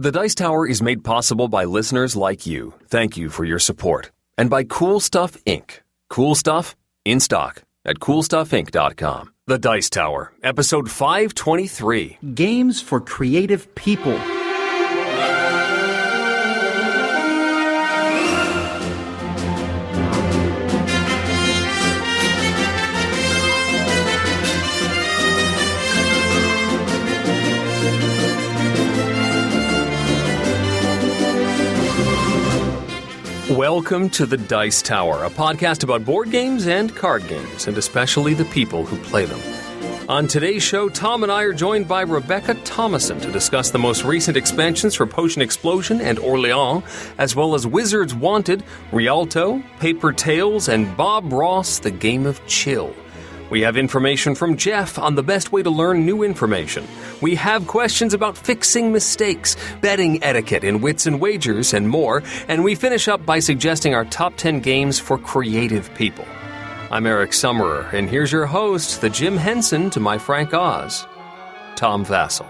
The Dice Tower is made possible by listeners like you. Thank you for your support. And by Cool Stuff Inc. Cool Stuff, in stock at CoolStuffInc.com. The Dice Tower, episode 523. Games for creative people. Welcome to The Dice Tower, a podcast about board games and card games, and especially the people who play them. On today's show, Tom and I are joined by Rebecca Thomason to discuss the most recent expansions for Potion Explosion and Orléans, as well as Wizards Wanted, Rialto, Paper Tales, and Bob Ross, The Game of Chill. We have information from Geoff on the best way to learn new information. We have questions about fixing mistakes, betting etiquette in Wits and Wagers, and more. And we finish up by suggesting our top 10 games for creative people. I'm Eric Summerer, and here's your host, the Jim Henson to my Frank Oz, Tom Vassell.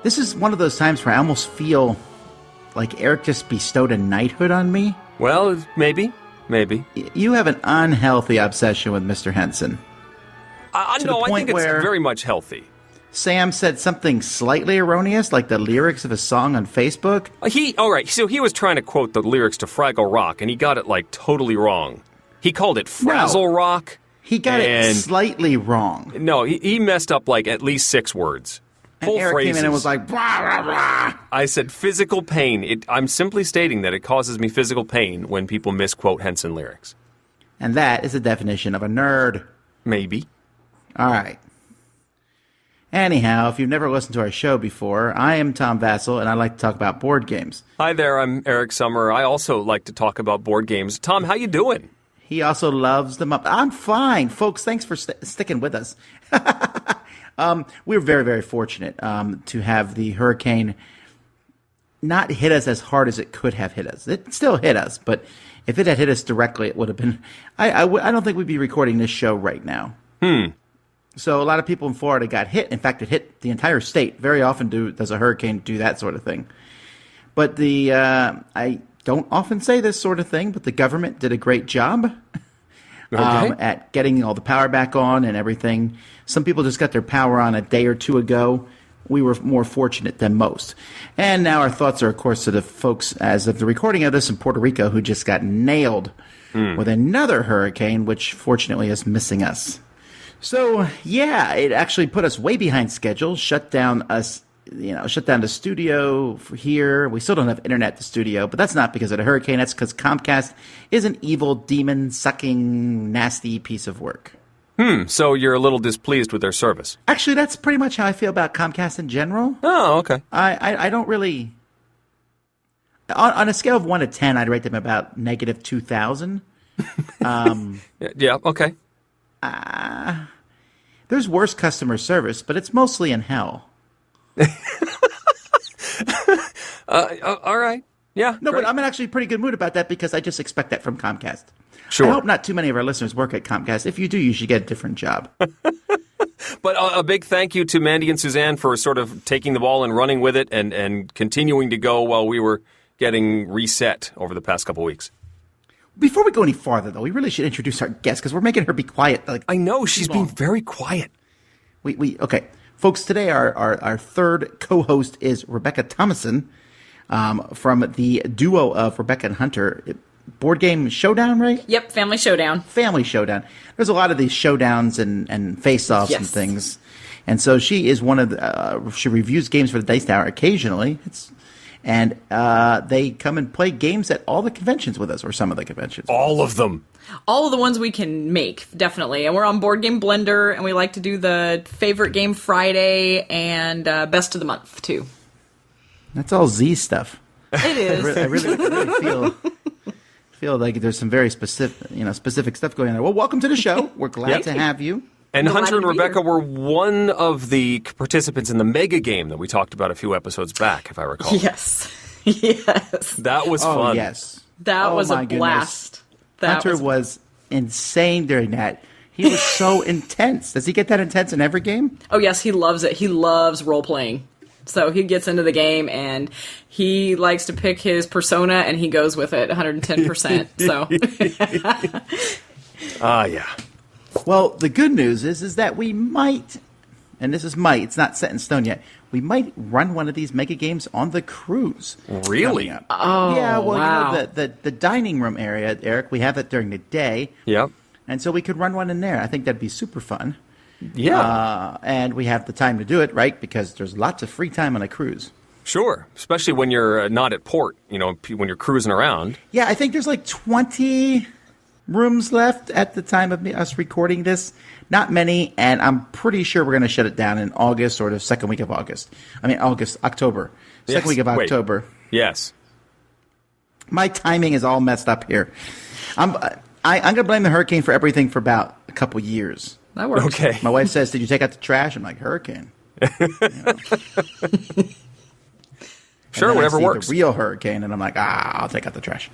This is one of those times where I almost feel like Eric just bestowed a knighthood on me. Well, maybe. You have an unhealthy obsession with Mr. Henson. No, I think it's very much healthy. Sam said something slightly erroneous, like the lyrics of a song on Facebook. So he was trying to quote the lyrics to Fraggle Rock, and he got it, totally wrong. He called it Frazzle Rock. He got it slightly wrong. No, he messed up, at least 6 words. Full Eric phrases. came in and was like, blah, blah, blah. I said physical pain. I'm simply stating that it causes me physical pain when people misquote Henson lyrics. And that is the definition of a nerd. Maybe. All right. Anyhow, if you've never listened to our show before, I am Tom Vassell, and I like to talk about board games. Hi there, I'm Eric Summer. I also like to talk about board games. Tom, how you doing? He also loves them up. I'm fine. Folks, thanks for sticking with us. We're very, very fortunate to have the hurricane not hit us as hard as it could have hit us. It still hit us, but if it had hit us directly, it would have been... I don't think we'd be recording this show right now. So a lot of people in Florida got hit. In fact, it hit the entire state. Very often does a hurricane do that sort of thing. But I don't often say this sort of thing, but the government did a great job at getting all the power back on and everything. Some people just got their power on a day or two ago. We were more fortunate than most. And now our thoughts are, of course, to the folks, as of the recording of this, in Puerto Rico, who just got nailed with another hurricane, which fortunately is missing us. So, yeah, it actually put us way behind schedule, shut down the studio here. We still don't have internet at the studio, but that's not because of the hurricane. That's because Comcast is an evil, demon-sucking, nasty piece of work. So you're a little displeased with their service? Actually, that's pretty much how I feel about Comcast in general. Oh, okay. I don't really... On a scale of 1 to 10, I'd rate them about negative 2,000. Yeah, okay. There's worse customer service, but it's mostly in hell. All right. Yeah. No, great. but I'm in actually a pretty good mood about that because I just expect that from Comcast. Sure. I hope not too many of our listeners work at Comcast. If you do, you should get a different job. But a big thank you to Mandy and Suzanne for sort of taking the ball and running with it and continuing to go while we were getting reset over the past couple weeks. Before we go any farther, though, we really should introduce our guest because we're making her be quiet. I know, she's being very quiet. Okay. Folks, today our third co-host is Rebecca Thomason from the duo of Rebecca and Hunter. Board Game Showdown, right? Yep, Family Showdown. Family Showdown. There's a lot of these showdowns and face-offs and things. And so she is one of the... she reviews games for the Dice Tower occasionally. And they come and play games at all the conventions with us, or some of the conventions. All of them. All of the ones we can make, definitely. And we're on Board Game Blender, and we like to do the Favorite Game Friday and Best of the Month, too. That's all Z stuff. It is. I really feel like there's some very specific stuff going on there. Well, welcome to the show. We're glad to have you. And Hunter and Rebecca were one of the participants in the mega game that we talked about a few episodes back, if I recall. Yes. That was fun. Oh, yes. That was a blast. Hunter was insane during that. He was so intense. Does he get that intense in every game? Oh, yes, he loves it. He loves role-playing. So he gets into the game and he likes to pick his persona and he goes with it 110%. So Yeah. Well, the good news is that we might, and this is might, it's not set in stone yet, we might run one of these mega games on the cruise. Really? Oh, yeah, well, wow. you know, the dining room area, Eric, we have it during the day. Yep. And so we could run one in there. I think that'd be super fun. Yeah. And we have the time to do it, right? Because there's lots of free time on a cruise. Sure. Especially when you're not at port, you know, when you're cruising around. Yeah, I think there's like 20 rooms left at the time of us recording this. Not many, and I'm pretty sure we're going to shut it down in August or the second week of August. I mean, October. Second week of October. Yes. My timing is all messed up here. I'm going to blame the hurricane for everything for about a couple years. That works. Okay. My wife says, "Did you take out the trash?" I'm like, "Hurricane." Sure, whatever works. The real hurricane, and I'm like, I'll take out the trash.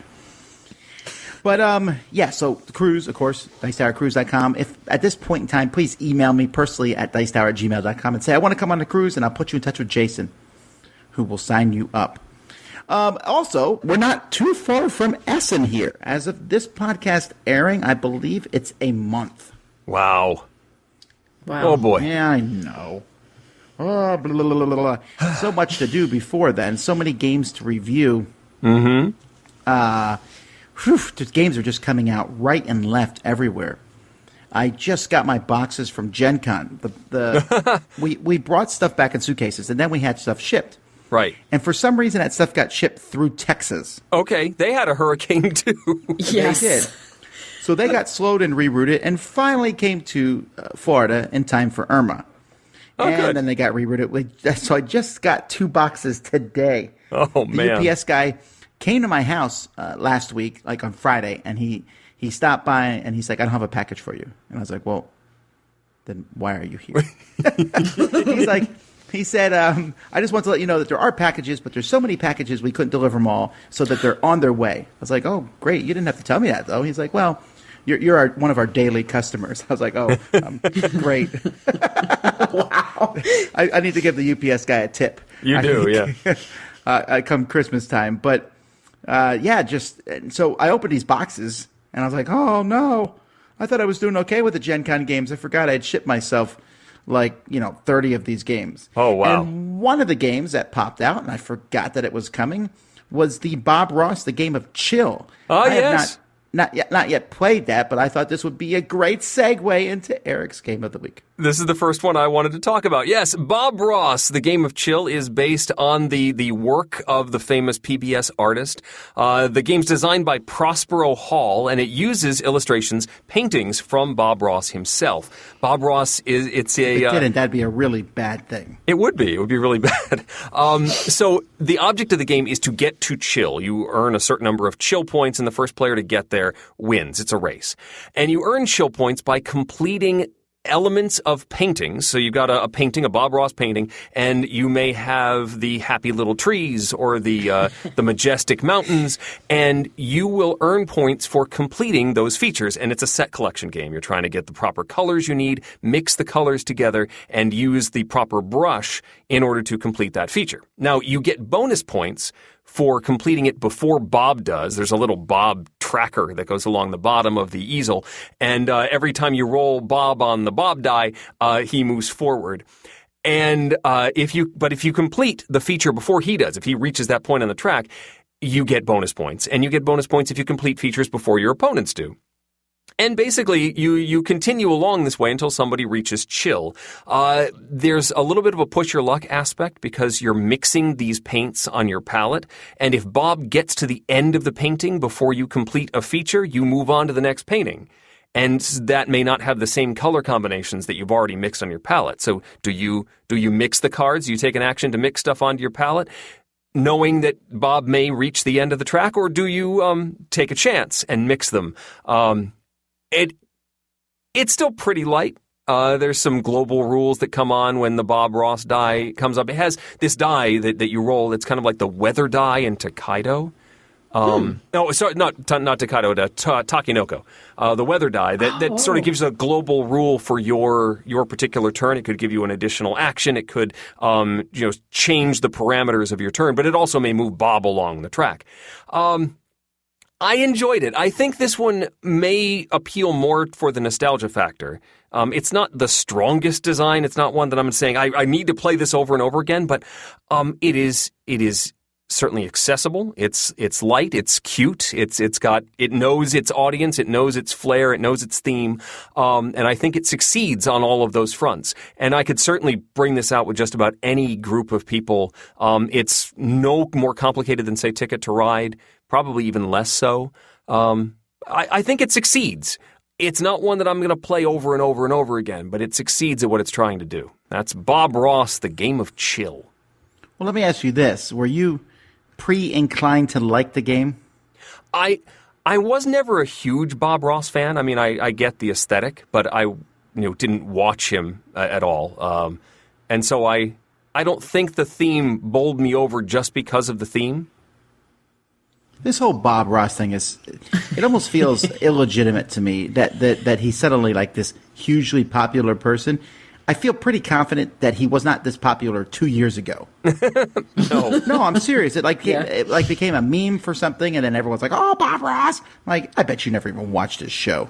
But yeah. So the cruise, of course, DicetowerCruise.com. If at this point in time, please email me personally at dicetower@gmail.com and say I want to come on the cruise, and I'll put you in touch with Jason, who will sign you up. Also, we're not too far from Essen here. As of this podcast airing, I believe it's a month. Wow. Wow. Oh, boy. Yeah, I know. Oh, blah, blah, blah, blah, blah. So much to do before then. So many games to review. Mm-hmm. The games are just coming out right and left everywhere. I just got my boxes from Gen Con. We brought stuff back in suitcases, and then we had stuff shipped. Right. And for some reason, that stuff got shipped through Texas. Okay. They had a hurricane, too. Yes. They did. So they got slowed and rerouted and finally came to Florida in time for Irma. Oh, and good. then they got rerouted. So I just got 2 boxes today. Oh, man. The UPS guy came to my house last week, like on Friday, and he stopped by and he's like, "I don't have a package for you." And I was like, "Well, then why are you here?" He said, "I just want to let you know that there are packages, but there's so many packages we couldn't deliver them all, so that they're on their way." I was like, "Oh, great. You didn't have to tell me that, though." He's like, "Well, you're one of our daily customers." I was like, "Oh, great." Wow. I need to give the UPS guy a tip. You do, yeah. Come Christmas time. But, yeah, so I opened these boxes, and I was like, "Oh, no. I thought I was doing okay with the Gen Con games. I forgot I had shipped myself 30 of these games." Oh, wow. And one of the games that popped out, and I forgot that it was coming, was the Bob Ross, the game of Chill. Oh, I yes. have not yet played that, but I thought this would be a great segue into Eric's Game of the Week. This is the first one I wanted to talk about. Yes, Bob Ross, the Game of Chill, is based on the work of the famous PBS artist. The game's designed by Prospero Hall, and it uses illustrations, paintings from Bob Ross himself. Bob Ross If it didn't, that'd be a really bad thing. It would be. It would be really bad. So the object of the game is to get to chill. You earn a certain number of chill points, and the first player to get there wins. It's a race. And you earn chill points by completing elements of paintings. So you've got a painting, a Bob Ross painting, and you may have the happy little trees or the majestic mountains, and you will earn points for completing those features. And it's a set collection game. You're trying to get the proper colors you need, mix the colors together, and use the proper brush in order to complete that feature. Now, you get bonus points for completing it before Bob does. There's a little Bob tracker that goes along the bottom of the easel, and every time you roll Bob on the Bob die, he moves forward. And if you complete the feature before he does, if he reaches that point on the track, you get bonus points. And you get bonus points if you complete features before your opponents do. And basically, you continue along this way until somebody reaches chill. There's a little bit of a push your luck aspect because you're mixing these paints on your palette. And if Bob gets to the end of the painting before you complete a feature, you move on to the next painting. And that may not have the same color combinations that you've already mixed on your palette. So do you mix the cards? Do you take an action to mix stuff onto your palette, knowing that Bob may reach the end of the track? Or do you take a chance and mix them? It's still pretty light. There's some global rules that come on when the Bob Ross die comes up. It has this die that you roll. It's kind of like the weather die in Tokaido, No, sorry, not Tokaido, Takinoko, the weather die that sort of gives a global rule for your particular turn. It could give you an additional action. It could change the parameters of your turn, but it also may move Bob along the track. I enjoyed it. I think this one may appeal more for the nostalgia factor. It's not the strongest design. It's not one that I'm saying I need to play this over and over again, but it is certainly accessible. It's light. It's cute. It knows its audience. It knows its flair. It knows its theme. And I think it succeeds on all of those fronts. And I could certainly bring this out with just about any group of people. It's no more complicated than, say, Ticket to Ride, probably even less so. I think it succeeds. It's not one that I'm going to play over and over and over again, but it succeeds at what it's trying to do. That's Bob Ross, The Game of Chill. Well, let me ask you this. Were you pre-inclined to like the game? I was never a huge Bob Ross fan. I mean, I get the aesthetic, but I didn't watch him at all. And so I don't think the theme bowled me over just because of the theme. This whole Bob Ross thing it almost feels illegitimate to me that he's suddenly like this hugely popular person. I feel pretty confident that he was not this popular 2 years ago. No, I'm serious. It became a meme for something, and then everyone's like, "Oh, Bob Ross!" Like, I bet you never even watched his show.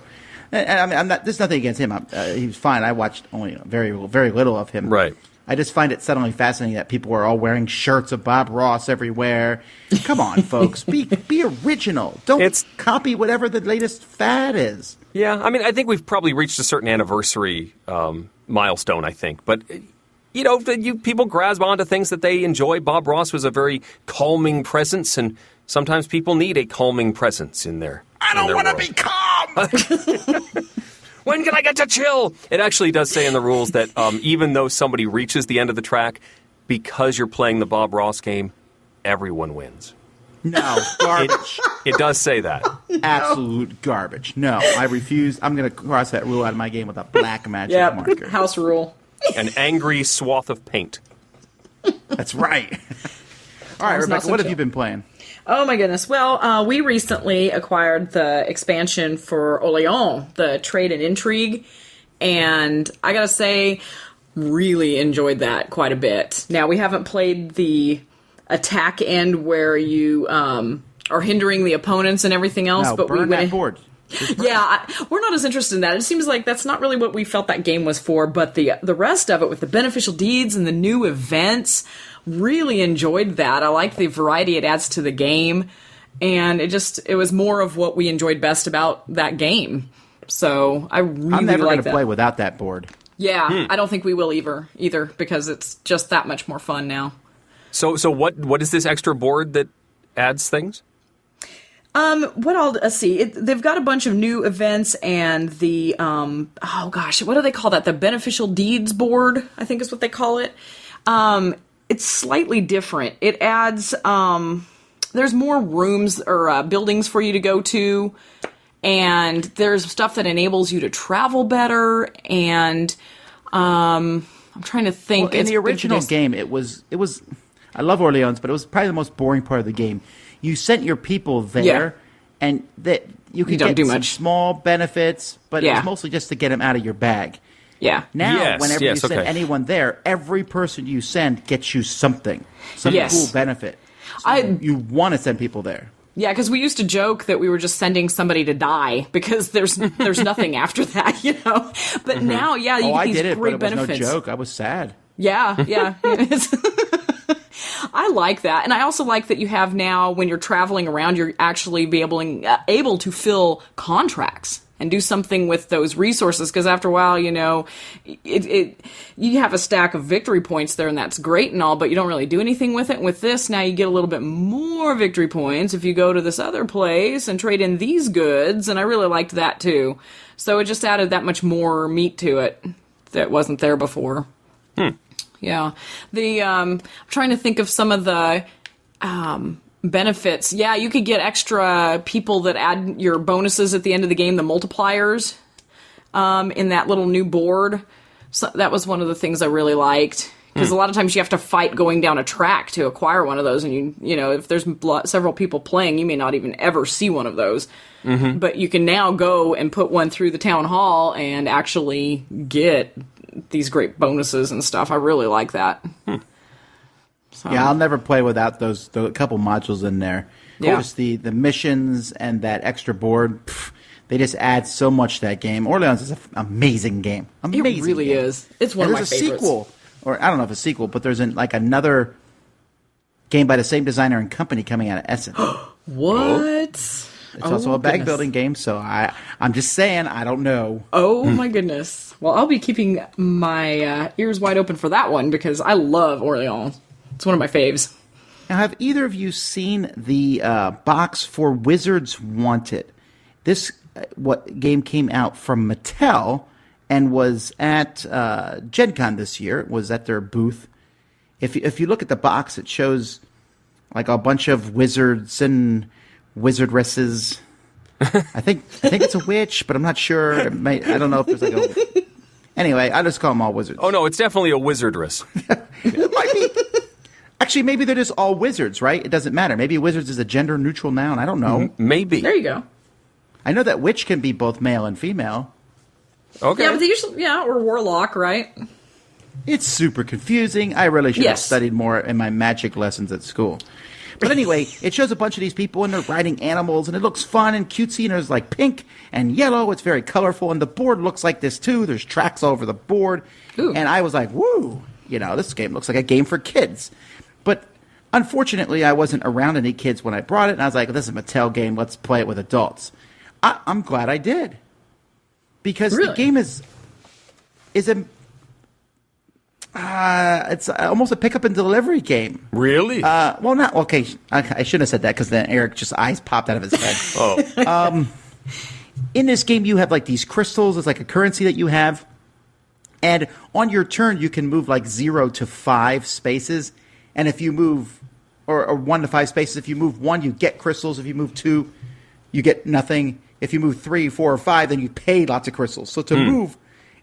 And I mean, I'm not. There's nothing against him. He's fine. I watched only very little of him. Right. I just find it suddenly fascinating that people are all wearing shirts of Bob Ross everywhere. Come on, folks, be original. Don't copy whatever the latest fad is. Yeah, I mean, I think we've probably reached a certain anniversary milestone, I think. But, people grasp onto things that they enjoy. Bob Ross was a very calming presence, and sometimes people need a calming presence in there. I don't want to be calm! When can I get to chill? It actually does say in the rules that even though somebody reaches the end of the track, because you're playing the Bob Ross game, everyone wins. No, garbage. It does say that. Absolute garbage. No, I refuse. I'm going to cross that rule out of my game with a black magic marker. House rule. An angry swath of paint. That's right. All right, Rebecca, what have you been playing? Oh my goodness. Well, we recently acquired the expansion for Orléans, the Trade and Intrigue, and I gotta say, really enjoyed that quite a bit. Now, we haven't played the attack end where you are hindering the opponents and everything else, no, but burn we went that board. Yeah, we're not as interested in that. It seems like that's not really what we felt that game was for, but the rest of it with the beneficial deeds and the new events, really enjoyed that. I like the variety it adds to the game, and it was more of what we enjoyed best about that game. So I really I'm never like going to play without that board. Yeah, I don't think we will either because it's just that much more fun now. So what is this extra board that adds things? Let's see. They've got a bunch of new events and the what do they call that? The beneficial deeds board, I think is what they call it. It's slightly different. It adds there's more rooms or buildings for you to go to, and there's stuff that enables you to travel better. And I'm trying to think. Well, in the original game, it was. I love Orleans, but it was probably the most boring part of the game. You sent your people there, and that you could get some small benefits, but it was mostly just to get them out of your bag. Yeah. Now, whenever you send anyone there, every person you send gets you some cool benefit. So you want to send people there. Yeah, because we used to joke that we were just sending somebody to die because there's nothing after that, But now, you get these great benefits. But it was no joke. I was sad. Yeah. I like that. And I also like that you have now, when you're traveling around, you're actually able to fill contracts and do something with those resources. Because after a while, you have a stack of victory points there, and that's great and all, but you don't really do anything with it. And with this, now you get a little bit more victory points if you go to this other place and trade in these goods. And I really liked that too. So it just added that much more meat to it that wasn't there before. Yeah. I'm trying to think of some of the benefits. Yeah, you could get extra people that add your bonuses at the end of the game, the multipliers, in that little new board. So that was one of the things I really liked. Because a lot of times you have to fight going down a track to acquire one of those, and you know, if there's several people playing, you may not even ever see one of those. But you can now go and put one through the town hall and actually get these great bonuses and stuff. I really like that. So. Yeah, I'll never play without the couple modules in there. Yeah. Just the missions and that extra board. They just add so much to that game. Orleans is an amazing game. Amazing. It really is. It's one of my favorites. There's a sequel, or I don't know if it's a sequel, but there's another game by the same designer and company coming out of Essen. What? It's also a bag building game, so I'm just saying, I don't know. Oh my goodness. Well, I'll be keeping my ears wide open for that one because I love Orleans. It's one of my faves. Now, have either of you seen the box for Wizards Wanted? This game came out from Mattel and was at Gen Con this year. It was at their booth. If you look at the box, it shows like a bunch of wizards and wizardresses. I think it's a witch, but I'm not sure. I don't know if there's like a... Anyway, I just call them all wizards. Oh, no, it's definitely a wizardress. It might be. Actually, maybe they're just all wizards, right? It doesn't matter. Maybe wizards is a gender-neutral noun. I don't know. Maybe. There you go. I know that witch can be both male and female. Okay. Yeah, but they usually, or warlock, right? It's super confusing. I really should have studied more in my magic lessons at school. But anyway, it shows a bunch of these people and they're riding animals and it looks fun and cutesy and there's like pink and yellow. It's very colorful and the board looks like this too. There's tracks all over the board. Ooh. And I was like, woo, this game looks like a game for kids. But unfortunately, I wasn't around any kids when I brought it. And I was like, this is a Mattel game. Let's play it with adults. I'm glad I did. Because the game is it's almost a pickup and delivery game. Really? Well, not okay. I shouldn't have said that because then Eric just eyes popped out of his head. Oh. In this game, you have like these crystals. It's like a currency that you have, and on your turn, you can move like 0 to 5 spaces. And if you move, or 1 to 5 spaces, if you move 1, you get crystals. If you move 2, you get nothing. If you move 3, 4, or 5, then you pay lots of crystals. So to move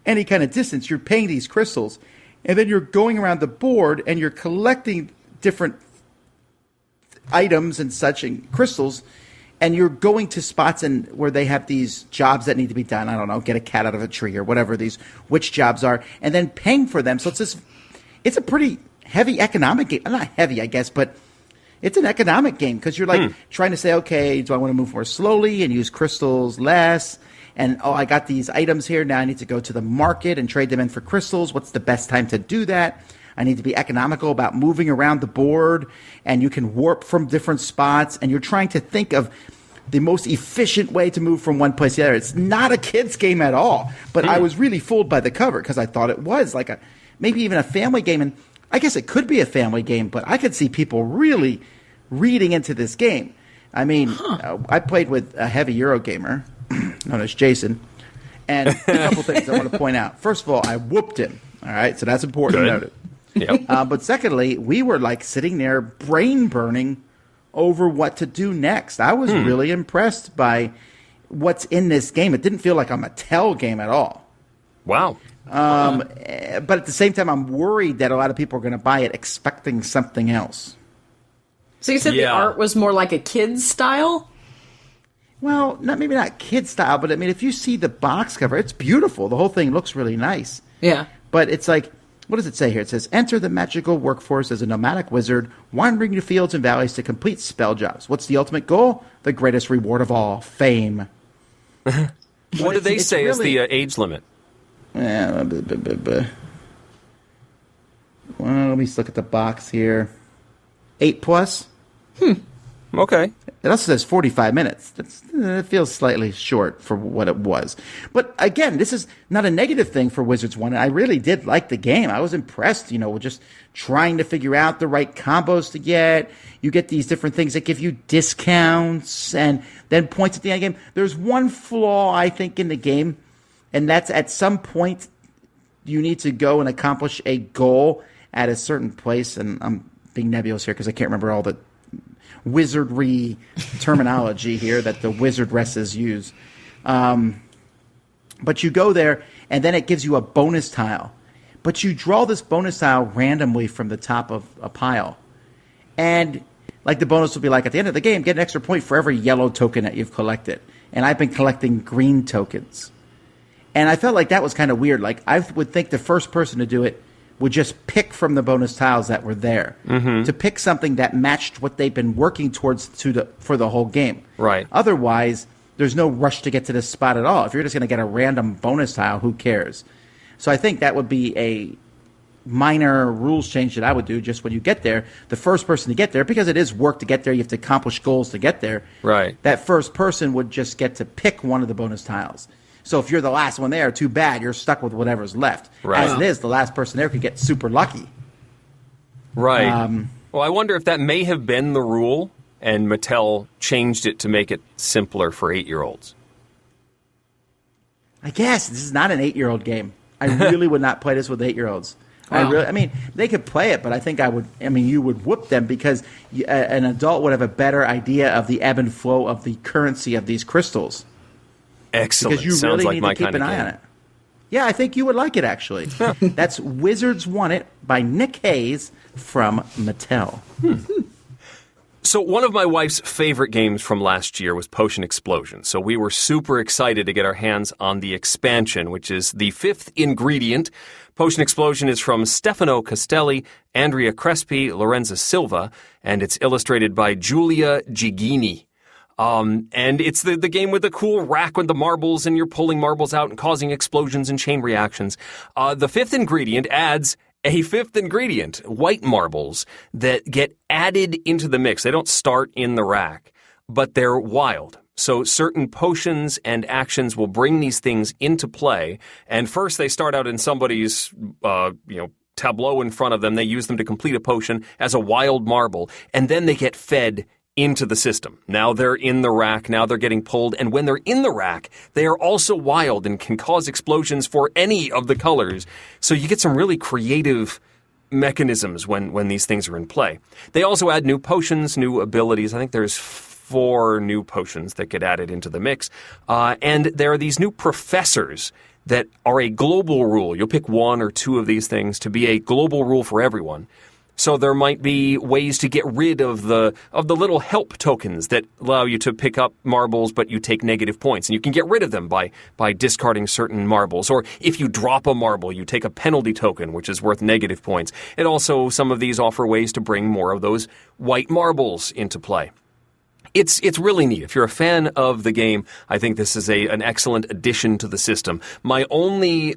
any kind of distance, you're paying these crystals. And then you're going around the board and you're collecting different items and such and crystals. And you're going to spots where they have these jobs that need to be done. I don't know, get a cat out of a tree or whatever these witch jobs are. And then paying for them. So it's a pretty heavy economic game. Not heavy, I guess, but it's an economic game because you're like trying to say, okay, do I want to move more slowly and use crystals less? And, I got these items here. Now I need to go to the market and trade them in for crystals. What's the best time to do that? I need to be economical about moving around the board. And you can warp from different spots. And you're trying to think of the most efficient way to move from one place to the other. It's not a kid's game at all. But I was really fooled by the cover because I thought it was like maybe even a family game. And I guess it could be a family game, but I could see people really reading into this game. I mean, I played with a heavy Eurogamer known as Jason, and a couple things I want to point out. First of all, I whooped him. All right, so that's important to note. Yep. But secondly, we were like sitting there brain burning over what to do next. I was really impressed by what's in this game. It didn't feel like a Mattel game at all. Wow. But at the same time, I'm worried that a lot of people are going to buy it expecting something else. So you said the art was more like a kid's style? Well, maybe not kid style, but I mean, if you see the box cover, it's beautiful. The whole thing looks really nice. Yeah. But it's like, what does it say here? It says, enter the magical workforce as a nomadic wizard, wandering the fields and valleys to complete spell jobs. What's the ultimate goal? The greatest reward of all, fame. What do they say is the age limit? Well, let me look at the box here. 8+. Okay. It also says 45 minutes. It feels slightly short for what it was. But again, this is not a negative thing for Wizards 1. I really did like the game. I was impressed, with just trying to figure out the right combos to get. You get these different things that give you discounts and then points at the end of the game. There's one flaw, I think, in the game, and that's at some point you need to go and accomplish a goal at a certain place. And I'm being nebulous here because I can't remember all the wizardry terminology here that the wizardresses use. But you go there, and then it gives you a bonus tile. but you draw this bonus tile randomly from the top of a pile. And like the bonus will be like, at the end of the game, get an extra point for every yellow token that you've collected. And I've been collecting green tokens. And I felt like that was kind of weird. Like, I would think the first person to do it would just pick from the bonus tiles that were there to pick something that matched what they've been working towards for the whole game. Right. Otherwise, there's no rush to get to this spot at all. If you're just going to get a random bonus tile, who cares? So I think that would be a minor rules change that I would do. Just when you get there, the first person to get there, because it is work to get there, you have to accomplish goals to get there. Right. That first person would just get to pick one of the bonus tiles. So if you're the last one there, too bad. You're stuck with whatever's left. Right. As it is, the last person there could get super lucky. Right. Well, I wonder if that may have been the rule, and Mattel changed it to make it simpler for 8-year-olds. I guess this is not an 8-year-old game. I really would not play this with 8-year-olds. Wow. I mean, they could play it, but I think you would whoop them because an adult would have a better idea of the ebb and flow of the currency of these crystals. Excellent. Because you Sounds really like need my to keep kind an of eye game. on it. Yeah, I think you would like it, actually. That's Wizards Want It by Nick Hayes from Mattel. So one of my wife's favorite games from last year was Potion Explosion. So we were super excited to get our hands on the expansion, which is the 5th ingredient. Potion Explosion is from Stefano Castelli, Andrea Crespi, Lorenza Silva, and it's illustrated by Giulia Gigini. And it's the game with the cool rack with the marbles, and you're pulling marbles out and causing explosions and chain reactions. The 5th ingredient adds a 5th ingredient, white marbles, that get added into the mix. They don't start in the rack, but they're wild. So certain potions and actions will bring these things into play. And first they start out in somebody's, tableau in front of them. They use them to complete a potion as a wild marble, and then they get fed into the system. Now they're in the rack, now they're getting pulled, and when they're in the rack, they are also wild and can cause explosions for any of the colors. So you get some really creative mechanisms when these things are in play. They also add new potions, new abilities. I think there's 4 new potions that get added into the mix. And there are these new professors that are a global rule. You'll pick 1 or 2 of these things to be a global rule for everyone. So there might be ways to get rid of the little help tokens that allow you to pick up marbles, but you take negative points. And you can get rid of them by discarding certain marbles. Or if you drop a marble, you take a penalty token, which is worth negative points. And also some of these offer ways to bring more of those white marbles into play. It's really neat. If you're a fan of the game, I think this is an excellent addition to the system. My only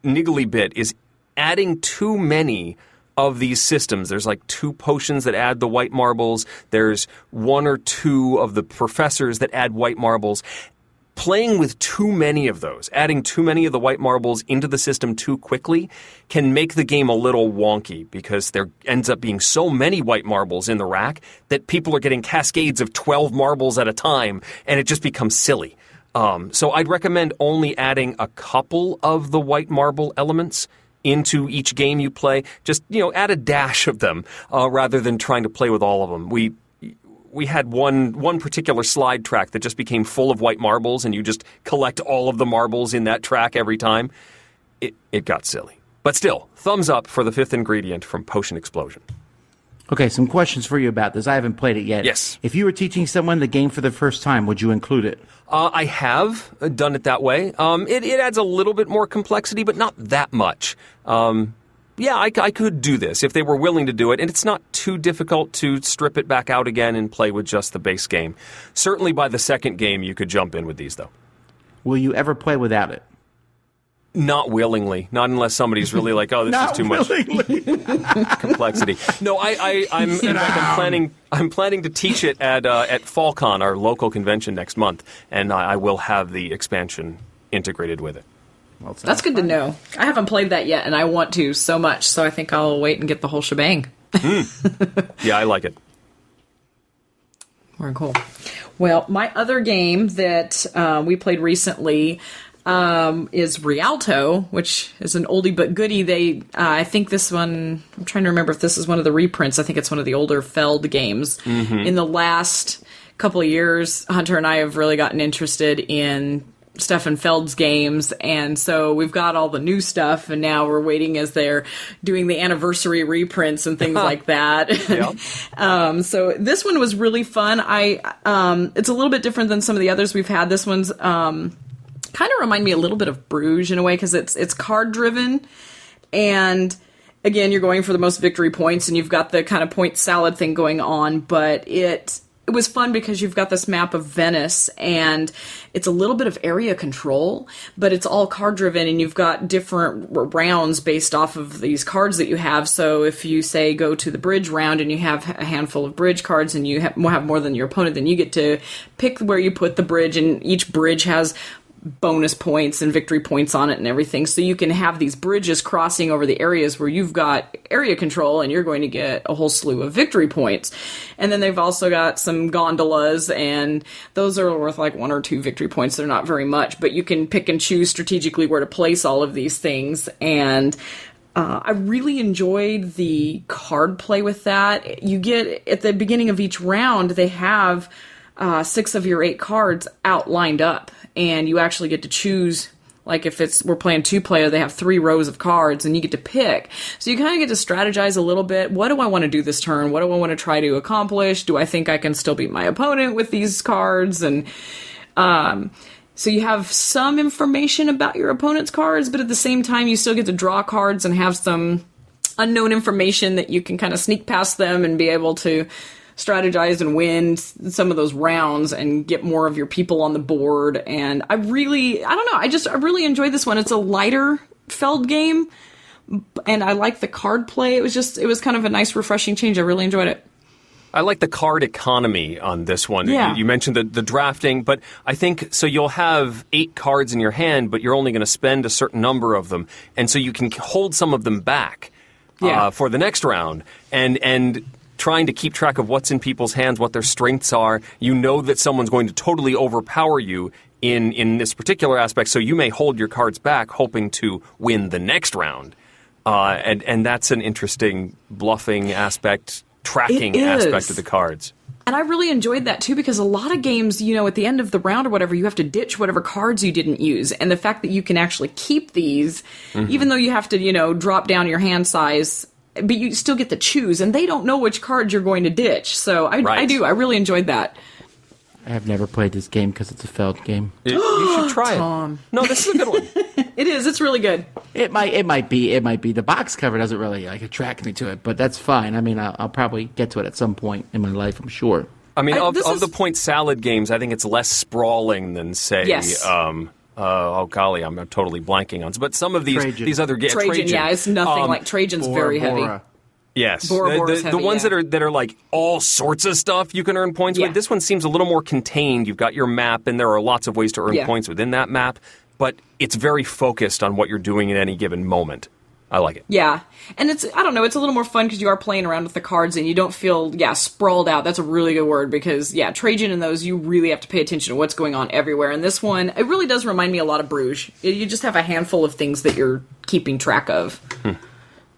niggly bit is adding too many of these systems. There's like 2 potions that add the white marbles. There's 1 or 2 of the professors that add white marbles. Playing with too many of those, adding too many of the white marbles into the system too quickly can make the game a little wonky because there ends up being so many white marbles in the rack that people are getting cascades of 12 marbles at a time, and it just becomes silly. So I'd recommend only adding a couple of the white marble elements into each game you play. Just, add a dash of them rather than trying to play with all of them. We had one particular slide track that just became full of white marbles, and you just collect all of the marbles in that track every time. It got silly. But still, thumbs up for the 5th ingredient from Potion Explosion. Okay, some questions for you about this. I haven't played it yet. Yes. If you were teaching someone the game for the first time, would you include it? I have done it that way. It adds a little bit more complexity, but not that much. I could do this if they were willing to do it, and it's not too difficult to strip it back out again and play with just the base game. Certainly by the second game, you could jump in with these, though. Will you ever play without it? Not willingly. Not unless somebody's really like, oh, this is too much complexity. No, I'm planning to teach it at FallCon, our local convention next month, and I will have the expansion integrated with it. Well, that's good to know. I haven't played that yet, and I want to so much, so I think I'll wait and get the whole shebang. Yeah, I like it. Very cool. Well, my other game that we played recently is Rialto, which is an oldie but goodie. I think this one, I'm trying to remember if this is one of the reprints. I think it's one of the older Feld games. Mm-hmm. In the last couple of years, Hunter and I have really gotten interested in Stefan Feld's games, and so we've got all the new stuff, and now we're waiting as they're doing the anniversary reprints and things like that. Yep. So this one was really fun. It's a little bit different than some of the others we've had. This one's kind of remind me a little bit of Bruges in a way, because it's card driven, and again, you're going for the most victory points, and you've got the kind of point salad thing going on, but it was fun because you've got this map of Venice, and it's a little bit of area control, but it's all card driven, and you've got different rounds based off of these cards that you have. So if you say go to the bridge round and you have a handful of bridge cards and you have more than your opponent, then you get to pick where you put the bridge, and each bridge has bonus points and victory points on it and everything. So you can have these bridges crossing over the areas where you've got area control, and you're going to get a whole slew of victory points. And then they've also got some gondolas, and those are worth like 1 or 2 victory points. They're not very much, but you can pick and choose strategically where to place all of these things. And I really enjoyed the card play with that. You get, at the beginning of each round, they have 6 of your 8 cards outlined up, and you actually get to choose, like if we're playing 2-player, they have 3 rows of cards, and you get to pick. So you kind of get to strategize a little bit. What do I want to do this turn? What do I want to try to accomplish? Do I think I can still beat my opponent with these cards? And so you have some information about your opponent's cards, but at the same time, you still get to draw cards and have some unknown information that you can kind of sneak past them and be able to strategize and win some of those rounds and get more of your people on the board. And I really enjoyed this one. It's a lighter Feld game, and I like the card play. It was kind of a nice, refreshing change. I really enjoyed it. I like the card economy on this one. Yeah. You mentioned the drafting, but I think, so you'll have 8 cards in your hand, but you're only going to spend a certain number of them. And so you can hold some of them back for the next round. And trying to keep track of what's in people's hands, what their strengths are. You know that someone's going to totally overpower you in this particular aspect, so you may hold your cards back, hoping to win the next round. And that's an interesting bluffing aspect, tracking aspect of the cards. And I really enjoyed that, too, because a lot of games, at the end of the round or whatever, you have to ditch whatever cards you didn't use. And the fact that you can actually keep these, even though you have to, drop down your hand size, but you still get to choose, and they don't know which cards you're going to ditch. So I really enjoyed that. I have never played this game because it's a Feld game. You should try Tom. it. No, this is a good one. It is. It's really good. It might be. The box cover doesn't really attract me to it, but that's fine. I mean, I'll probably get to it at some point in my life, I'm sure. I mean, of the point salad games, I think it's less sprawling than, say, yes. Oh golly, I'm totally blanking on. But some of these other games, Trajan, yeah, it's nothing like Trajan's very heavy. Yes, Bora the ones that are like all sorts of stuff you can earn points with. This one seems a little more contained. You've got your map, and there are lots of ways to earn points within that map. But it's very focused on what you're doing at any given moment. I like it. Yeah, and it's a little more fun because you are playing around with the cards and you don't feel, sprawled out. That's a really good word because, Trajan and those, you really have to pay attention to what's going on everywhere. And this one, it really does remind me a lot of Bruges. You just have a handful of things that you're keeping track of.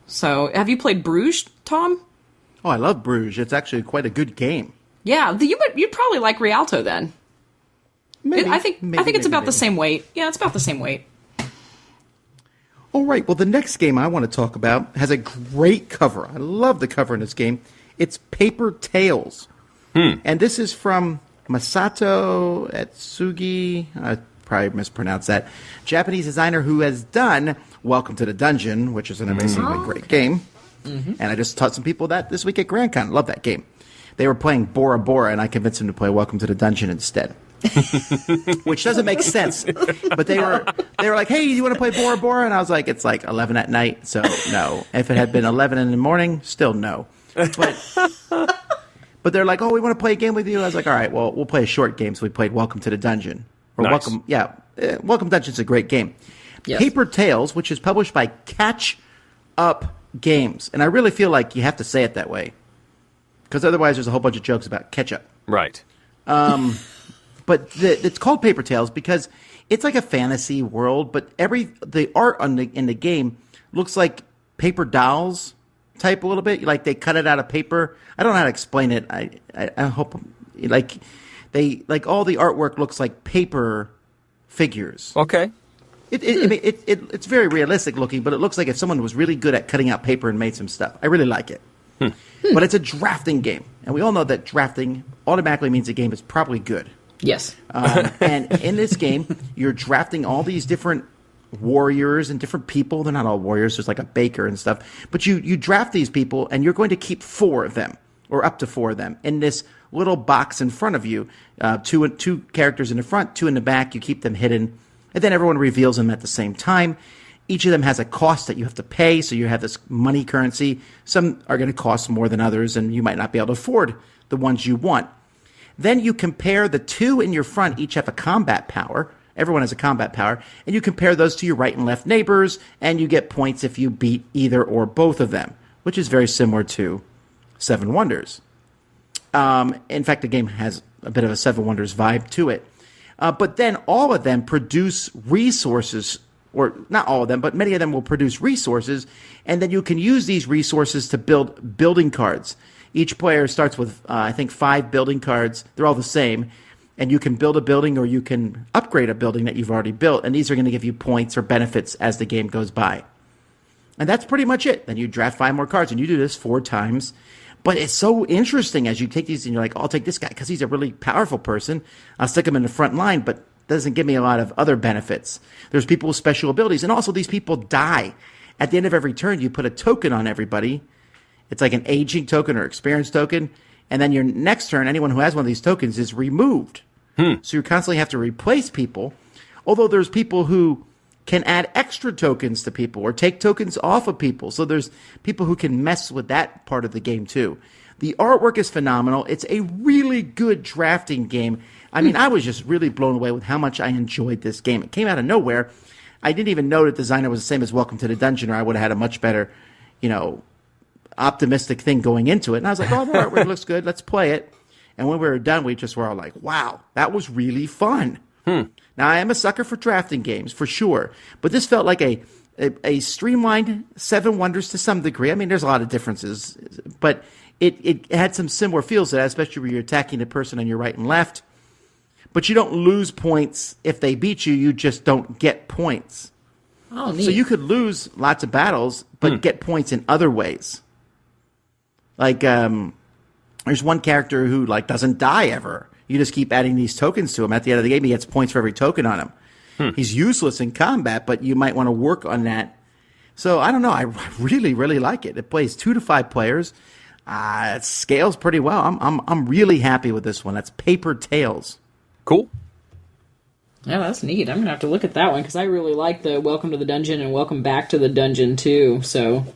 So, have you played Bruges, Tom? Oh, I love Bruges. It's actually quite a good game. Yeah, you'd probably like Rialto then. Maybe. I think it's about the same weight. Yeah, it's about the same weight. All right, well, the next game I want to talk about has a great cover. I love the cover in this game. It's Paper Tales. And this is from Masato Etsugi. I probably mispronounced that. Japanese designer who has done Welcome to the Dungeon, which is an amazingly great game. And I just taught some people that this week at GrandCon. Love that game. They were playing Bora Bora, and I convinced them to play Welcome to the Dungeon instead. Which doesn't make sense. But they were like, hey, do you want to play Bora Bora? And I was like, it's like 11 at night, so no. If it had been 11 in the morning, still no. But they're like, oh, we want to play a game with you. I was like, all right, well, we'll play a short game. So we played Welcome to the Dungeon. Or nice. Welcome Dungeon's a great game. Yes. Paper Tales, which is published by Catch Up Games. And I really feel like you have to say it that way. Because otherwise there's a whole bunch of jokes about ketchup. Right. But it's called Paper Tales because it's like a fantasy world, but the art in the game looks like paper dolls type a little bit. Like they cut it out of paper. I don't know how to explain it. I hope all the artwork looks like paper figures. Okay. It's very realistic looking, but it looks like if someone was really good at cutting out paper and made some stuff. I really like it. But it's a drafting game, and we all know that drafting automatically means the game is probably good. Yes. And in this game, you're drafting all these different warriors and different people. They're not all warriors. There's like a baker and stuff. But you draft these people, and you're going to keep 4 of them, or up to 4 of them, in this little box in front of you. Two characters in the front, 2 in the back. You keep them hidden, and then everyone reveals them at the same time. Each of them has a cost that you have to pay, so you have this money currency. Some are going to cost more than others, and you might not be able to afford the ones you want. Then you compare the 2 in your front, each have a combat power. Everyone has a combat power. And you compare those to your right and left neighbors, and you get points if you beat either or both of them, which is very similar to Seven Wonders. In fact, the game has a bit of a Seven Wonders vibe to it. But then all of them produce resources, or not all of them, but many of them will produce resources, and then you can use these resources to build building cards. Each player starts with, I think, 5 building cards. They're all the same, and you can build a building or you can upgrade a building that you've already built, and these are going to give you points or benefits as the game goes by. And that's pretty much it. Then you draft 5 more cards, and you do this 4 times. But it's so interesting as you take these, and you're like, oh, I'll take this guy because he's a really powerful person. I'll stick him in the front line, but doesn't give me a lot of other benefits. There's people with special abilities, and also these people die. At the end of every turn, you put a token on everybody. It's like an aging token or experience token, and then your next turn, anyone who has one of these tokens is removed. So you constantly have to replace people, although there's people who can add extra tokens to people or take tokens off of people. So there's people who can mess with that part of the game too. The artwork is phenomenal. It's a really good drafting game. I mean, I was just really blown away with how much I enjoyed this game. It came out of nowhere. I didn't even know that the designer was the same as Welcome to the Dungeon, or I would have had a much better, optimistic thing going into it. And I was like, oh, the artwork looks good. Let's play it. And when we were done, we just were all like, wow, that was really fun. Now, I am a sucker for drafting games, for sure. But this felt like a streamlined Seven Wonders to some degree. I mean, there's a lot of differences. But it had some similar feels to that, especially when you're attacking the person on your right and left. But you don't lose points if they beat you. You just don't get points. Oh, neat. So you could lose lots of battles, but get points in other ways. Like, there's one character who doesn't die ever. You just keep adding these tokens to him. At the end of the game, he gets points for every token on him. He's useless in combat, but you might want to work on that. So I don't know. I really, really like it. It plays 2 to 5 players. It scales pretty well. I'm really happy with this one. That's Paper Tales. Cool. Yeah, that's neat. I'm gonna have to look at that one because I really like the Welcome to the Dungeon and Welcome Back to the Dungeon too. So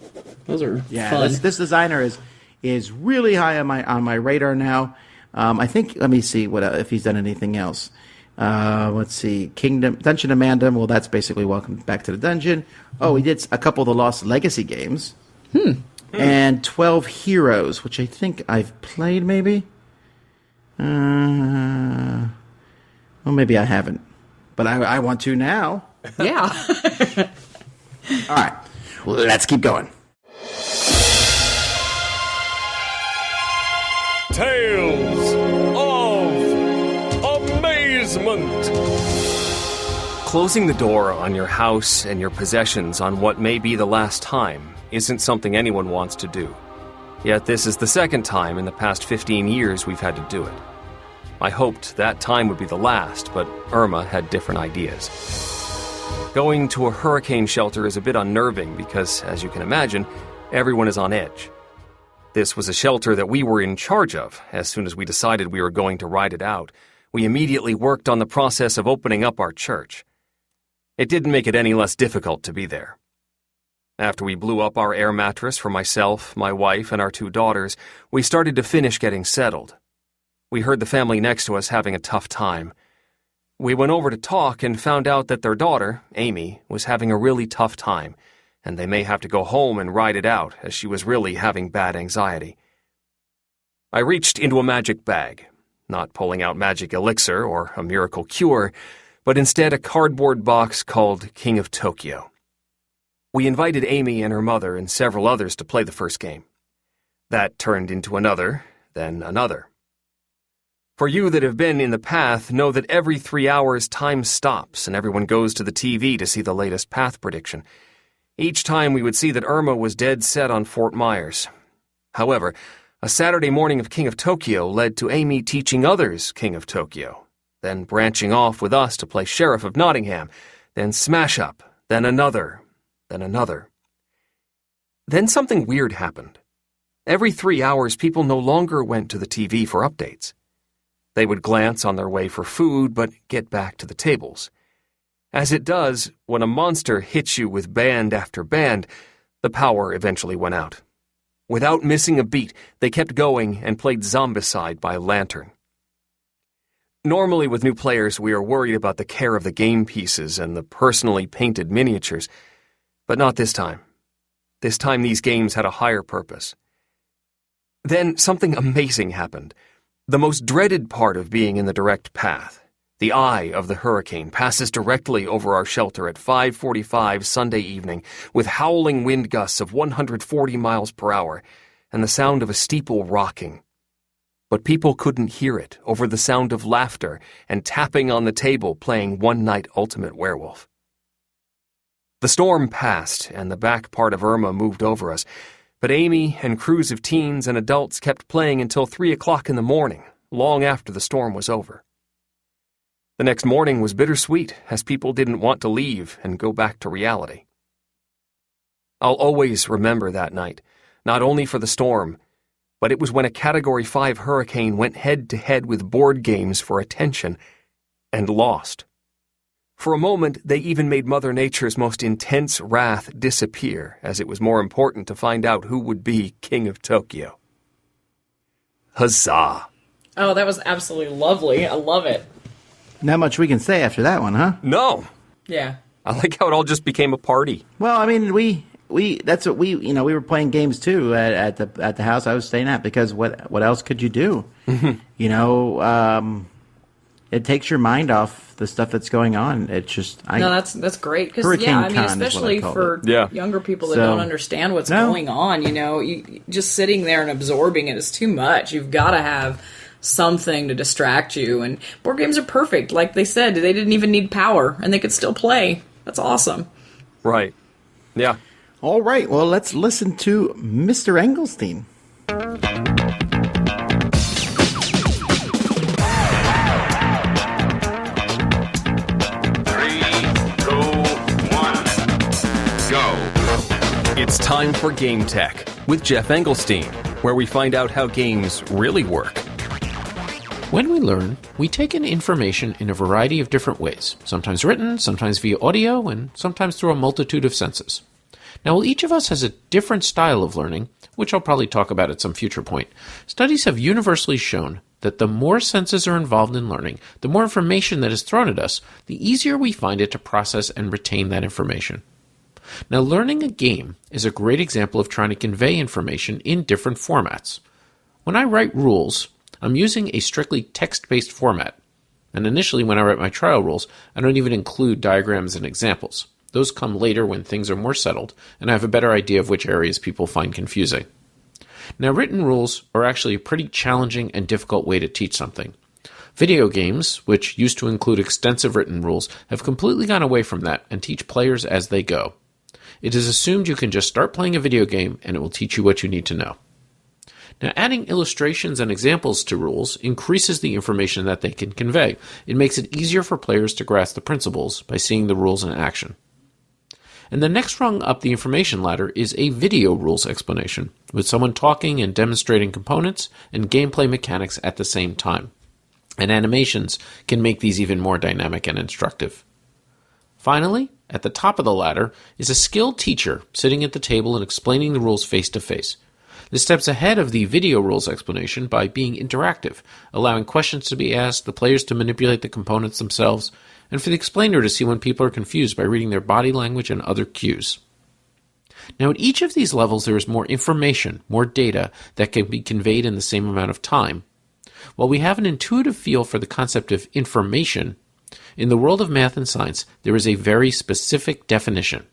those are fun. This designer is really high on my radar now. I think, let me see if he's done anything else. Let's see, Dungeon Amanda. Well, that's basically Welcome Back to the Dungeon. Oh, he did a couple of the Lost Legacy games. And 12 Heroes, which I think I've played maybe. Well, maybe I haven't, but I want to now. Yeah. All right, let's keep going. Tales of Amazement. Closing the door on your house and your possessions on what may be the last time isn't something anyone wants to do. Yet this is the second time in the past 15 years we've had to do it. I hoped that time would be the last, but Irma had different ideas. Going to a hurricane shelter is a bit unnerving because, as you can imagine, everyone is on edge. This was a shelter that we were in charge of. As soon as we decided we were going to ride it out, we immediately worked on the process of opening up our church. It didn't make it any less difficult to be there. After we blew up our air mattress for myself, my wife, and our 2 daughters, we started to finish getting settled. We heard the family next to us having a tough time. We went over to talk and found out that their daughter, Amy, was having a really tough time, and they may have to go home and ride it out as she was really having bad anxiety. I reached into a magic bag, not pulling out magic elixir or a miracle cure, but instead a cardboard box called King of Tokyo. We invited Amy and her mother and several others to play the first game. That turned into another, then another. For you that have been in the path know that every 3 hours time stops and everyone goes to the TV to see the latest path prediction. Each time we would see that Irma was dead set on Fort Myers. However, a Saturday morning of King of Tokyo led to Amy teaching others King of Tokyo, then branching off with us to play Sheriff of Nottingham, then Smash Up, then another, then another. Then something weird happened. Every 3 hours people no longer went to the TV for updates. They would glance on their way for food, but get back to the tables. As it does, when a monster hits you with band after band, the power eventually went out. Without missing a beat, they kept going and played Zombicide by lantern. Normally with new players, we are worried about the care of the game pieces and the personally painted miniatures, but not this time. This time these games had a higher purpose. Then something amazing happened. The most dreaded part of being in the direct path, the eye of the hurricane, passes directly over our shelter at 5:45 Sunday evening with howling wind gusts of 140 miles per hour and the sound of a steeple rocking. But people couldn't hear it over the sound of laughter and tapping on the table playing One Night Ultimate Werewolf. The storm passed and the back part of Irma moved over us, but Amy and crews of teens and adults kept playing until 3 o'clock in the morning, long after the storm was over. The next morning was bittersweet, as people didn't want to leave and go back to reality. I'll always remember that night, not only for the storm, but it was when a Category 5 hurricane went head-to-head with board games for attention and lost. For a moment, they even made Mother Nature's most intense wrath disappear, as it was more important to find out who would be King of Tokyo. Huzzah! Oh, that was absolutely lovely. I love it. Not much we can say after that one, huh? No! Yeah. I like how it all just became a party. Well, I mean, we that's what we were playing games too at the house I was staying at, because what else could you do? It takes your mind off the stuff that's going on. It's just that's great, because especially for younger people that don't understand what's going on. You just sitting there and absorbing it is too much. You've got to have something to distract you, and board games are perfect. Like they said, they didn't even need power, and they could still play. That's awesome. Right. Yeah. All right. Well, let's listen to Mr. Engelstein. 3, 2, 1, go. It's time for GamTek with Geoff Engelstein, where we find out how games really work. When we learn, we take in information in a variety of different ways, sometimes written, sometimes via audio, and sometimes through a multitude of senses. Now, while each of us has a different style of learning, which I'll probably talk about at some future point, studies have universally shown that the more senses are involved in learning, the more information that is thrown at us, the easier we find it to process and retain that information. Now, learning a game is a great example of trying to convey information in different formats. When I write rules, I'm using a strictly text-based format, and initially when I write my trial rules, I don't even include diagrams and examples. Those come later when things are more settled, and I have a better idea of which areas people find confusing. Now, written rules are actually a pretty challenging and difficult way to teach something. Video games, which used to include extensive written rules, have completely gone away from that and teach players as they go. It is assumed you can just start playing a video game and it will teach you what you need to know. Now, adding illustrations and examples to rules increases the information that they can convey. It makes it easier for players to grasp the principles by seeing the rules in action. And the next rung up the information ladder is a video rules explanation, with someone talking and demonstrating components and gameplay mechanics at the same time. And animations can make these even more dynamic and instructive. Finally, at the top of the ladder is a skilled teacher sitting at the table and explaining the rules face to face. This steps ahead of the video rules explanation by being interactive, allowing questions to be asked, the players to manipulate the components themselves, and for the explainer to see when people are confused by reading their body language and other cues. Now, at each of these levels, there is more information, more data that can be conveyed in the same amount of time. While we have an intuitive feel for the concept of information, in the world of math and science, there is a very specific definition,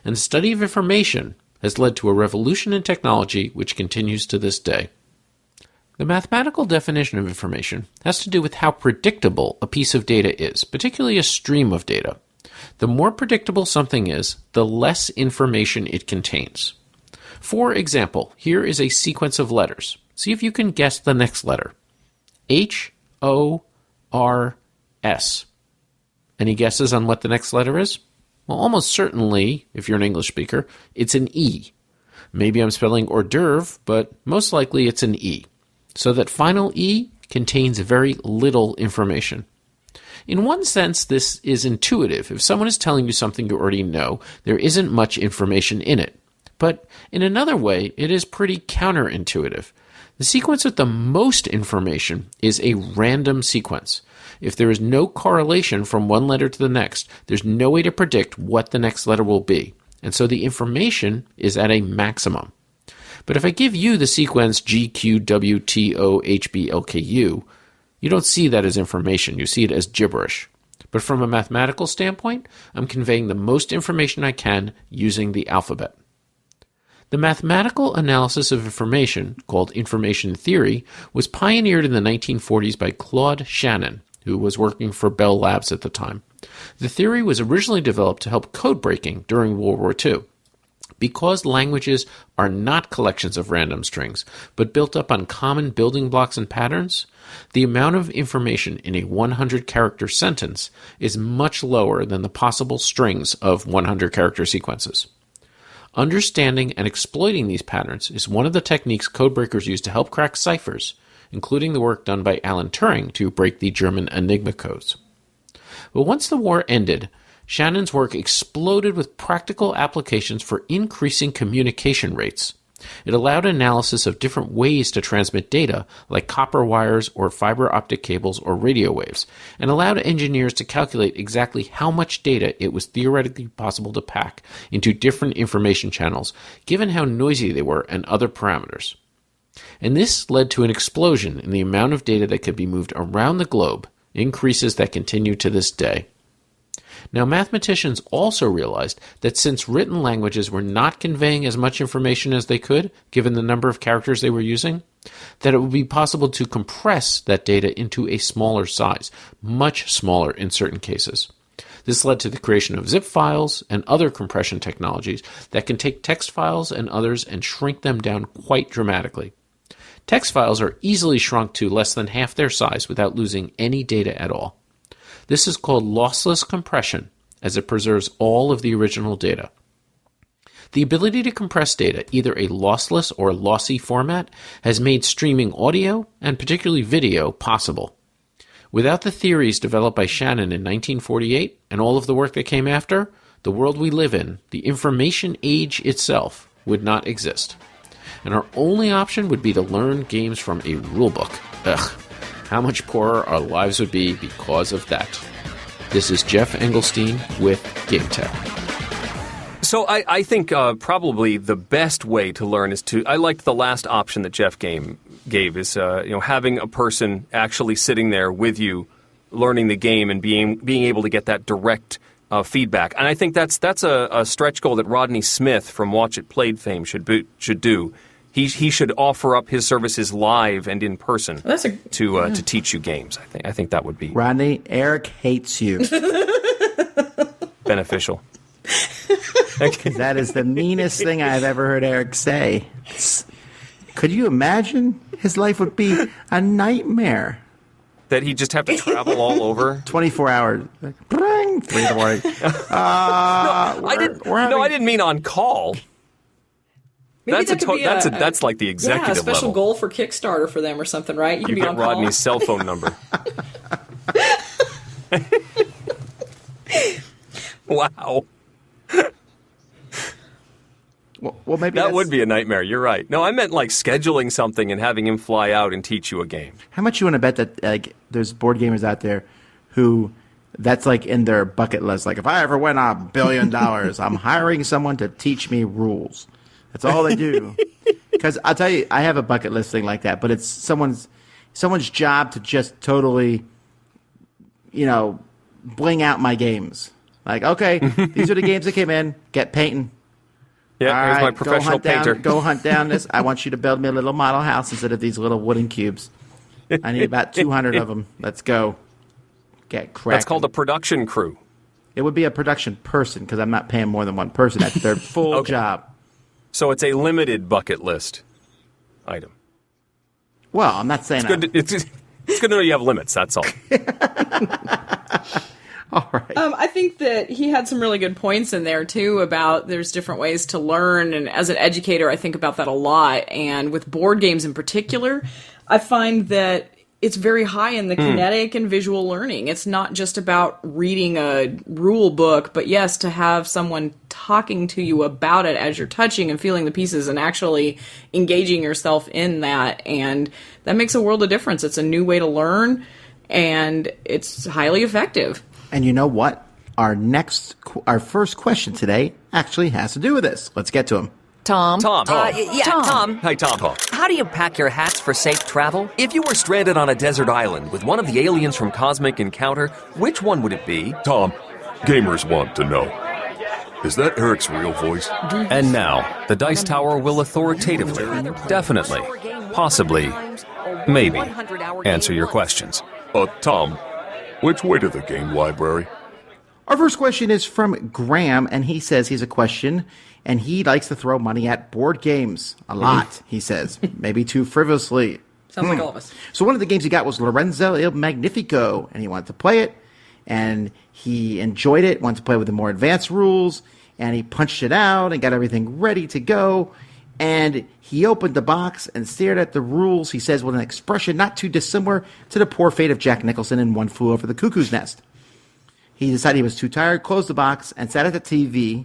and the study of information has led to a revolution in technology which continues to this day. The mathematical definition of information has to do with how predictable a piece of data is, particularly a stream of data. The more predictable something is, the less information it contains. For example, here is a sequence of letters. See if you can guess the next letter. H-O-R-S. Any guesses on what the next letter is? Well, almost certainly, if you're an English speaker, it's an E. Maybe I'm spelling hors d'oeuvre, but most likely it's an E. So that final E contains very little information. In one sense, this is intuitive. If someone is telling you something you already know, there isn't much information in it. But in another way, it is pretty counterintuitive. The sequence with the most information is a random sequence. If there is no correlation from one letter to the next, there's no way to predict what the next letter will be. And so the information is at a maximum. But if I give you the sequence GQWTOHBLKU, you don't see that as information. You see it as gibberish. But from a mathematical standpoint, I'm conveying the most information I can using the alphabet. The mathematical analysis of information, called information theory, was pioneered in the 1940s by Claude Shannon, who was working for Bell Labs at the time. The theory was originally developed to help code breaking during World War II. Because languages are not collections of random strings, but built up on common building blocks and patterns, the amount of information in a 100-character sentence is much lower than the possible strings of 100-character sequences. Understanding and exploiting these patterns is one of the techniques codebreakers use to help crack ciphers, including the work done by Alan Turing to break the German Enigma codes. But once the war ended, Shannon's work exploded with practical applications for increasing communication rates. It allowed analysis of different ways to transmit data, like copper wires or fiber optic cables or radio waves, and allowed engineers to calculate exactly how much data it was theoretically possible to pack into different information channels, given how noisy they were and other parameters. And this led to an explosion in the amount of data that could be moved around the globe, increases that continue to this day. Now, mathematicians also realized that since written languages were not conveying as much information as they could, given the number of characters they were using, that it would be possible to compress that data into a smaller size, much smaller in certain cases. This led to the creation of zip files and other compression technologies that can take text files and others and shrink them down quite dramatically. Text files are easily shrunk to less than half their size without losing any data at all. This is called lossless compression, as it preserves all of the original data. The ability to compress data, either a lossless or lossy format, has made streaming audio, and particularly video, possible. Without the theories developed by Shannon in 1948 and all of the work that came after, the world we live in, the information age itself, would not exist. And our only option would be to learn games from a rulebook. Ugh. How much poorer our lives would be because of that. This is Geoff Engelstein with GamTek. So I think probably the best way to learn is to. I liked the last option that Geoff gave is having a person actually sitting there with you, learning the game and being able to get that direct feedback. And I think that's a stretch goal that Rodney Smith from Watch It Played fame should do. He should offer up his services live and in person to teach you games. I think that would be Rodney. Eric hates you. beneficial. That is the meanest thing I've ever heard Eric say. Could you imagine? His life would be a nightmare. That he'd just have to travel all over. 24 hours. 3 in the morning. I didn't mean on call. Maybe That's like the executive level. A special level. goal for Kickstarter for them or something, right? You get Rodney's cell phone number. Wow. Well, maybe that would be a nightmare. You're right. No, I meant like scheduling something and having him fly out and teach you a game. How much you want to bet that there's board gamers out there who that's like in their bucket list? Like, if I ever win $1 billion, I'm hiring someone to teach me rules. That's all they do. Because I'll tell you, I have a bucket list thing like that, but it's someone's job to just totally, bling out my games. Like, okay, these are the games that came in. Get painting. Yeah, All here's my right, professional painter. Go hunt down this. I want you to build me a little model house instead of these little wooden cubes. I need about 200 of them. Let's go. Get cracking. That's called a production crew. It would be a production person because I'm not paying more than one person. That's their full job. So it's a limited bucket list item. Well, I'm not saying It's good to know you have limits, that's all. All right. I think that he had some really good points in there, too, about there's different ways to learn. And as an educator, I think about that a lot. And with board games in particular, I find that it's very high in the kinetic and visual learning. It's not just about reading a rule book, but yes, to have someone talking to you about it as you're touching and feeling the pieces and actually engaging yourself in that. And that makes a world of difference. It's a new way to learn, and it's highly effective. And you know what? Our first question today actually has to do with this. Let's get to him. Tom. Tom. Tom. Hi, Tom. How do you pack your hats for safe travel? If you were stranded on a desert island with one of the aliens from Cosmic Encounter, which one would it be? Tom, gamers want to know. Is that Eric's real voice? And now, the Dice Tower will authoritatively, definitely, possibly, maybe, answer your questions. Tom, which way to the game library? Our first question is from Graham, and he says he's a question, and he likes to throw money at board games a lot, he says, maybe too frivolously. Sounds like all of us. So one of the games he got was Lorenzo Il Magnifico, and he wanted to play it, and he enjoyed it, wanted to play with the more advanced rules, and he punched it out and got everything ready to go, and he opened the box and stared at the rules, he says, with an expression not too dissimilar to the poor fate of Jack Nicholson in One Flew Over the Cuckoo's Nest. He decided he was too tired, closed the box, and sat at the TV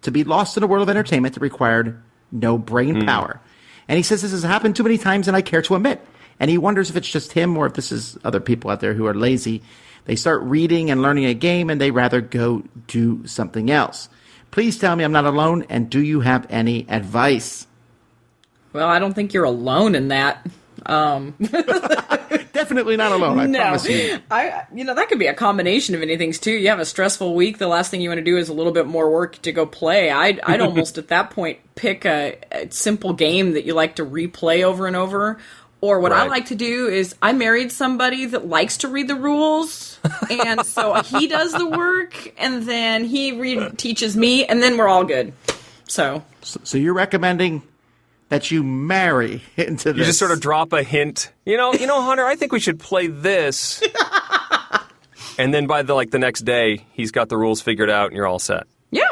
to be lost in a world of entertainment that required no brain power. And he says this has happened too many times than I care to admit. And he wonders if it's just him or if this is other people out there who are lazy. They start reading and learning a game and they rather go do something else. Please tell me I'm not alone, and do you have any advice? Well, I don't think you're alone in that. Definitely not alone, I promise you. That could be a combination of anything too. You have a stressful week. The last thing you want to do is a little bit more work to go play. I'd almost at that point pick a simple game that you like to replay over and over. Or what I like to do is I married somebody that likes to read the rules. And so he does the work and then he teaches me and then we're all good. So you're recommending that you marry into this. You just sort of drop a hint. You know, Hunter, I think we should play this. And then by the next day, he's got the rules figured out and you're all set. Yeah.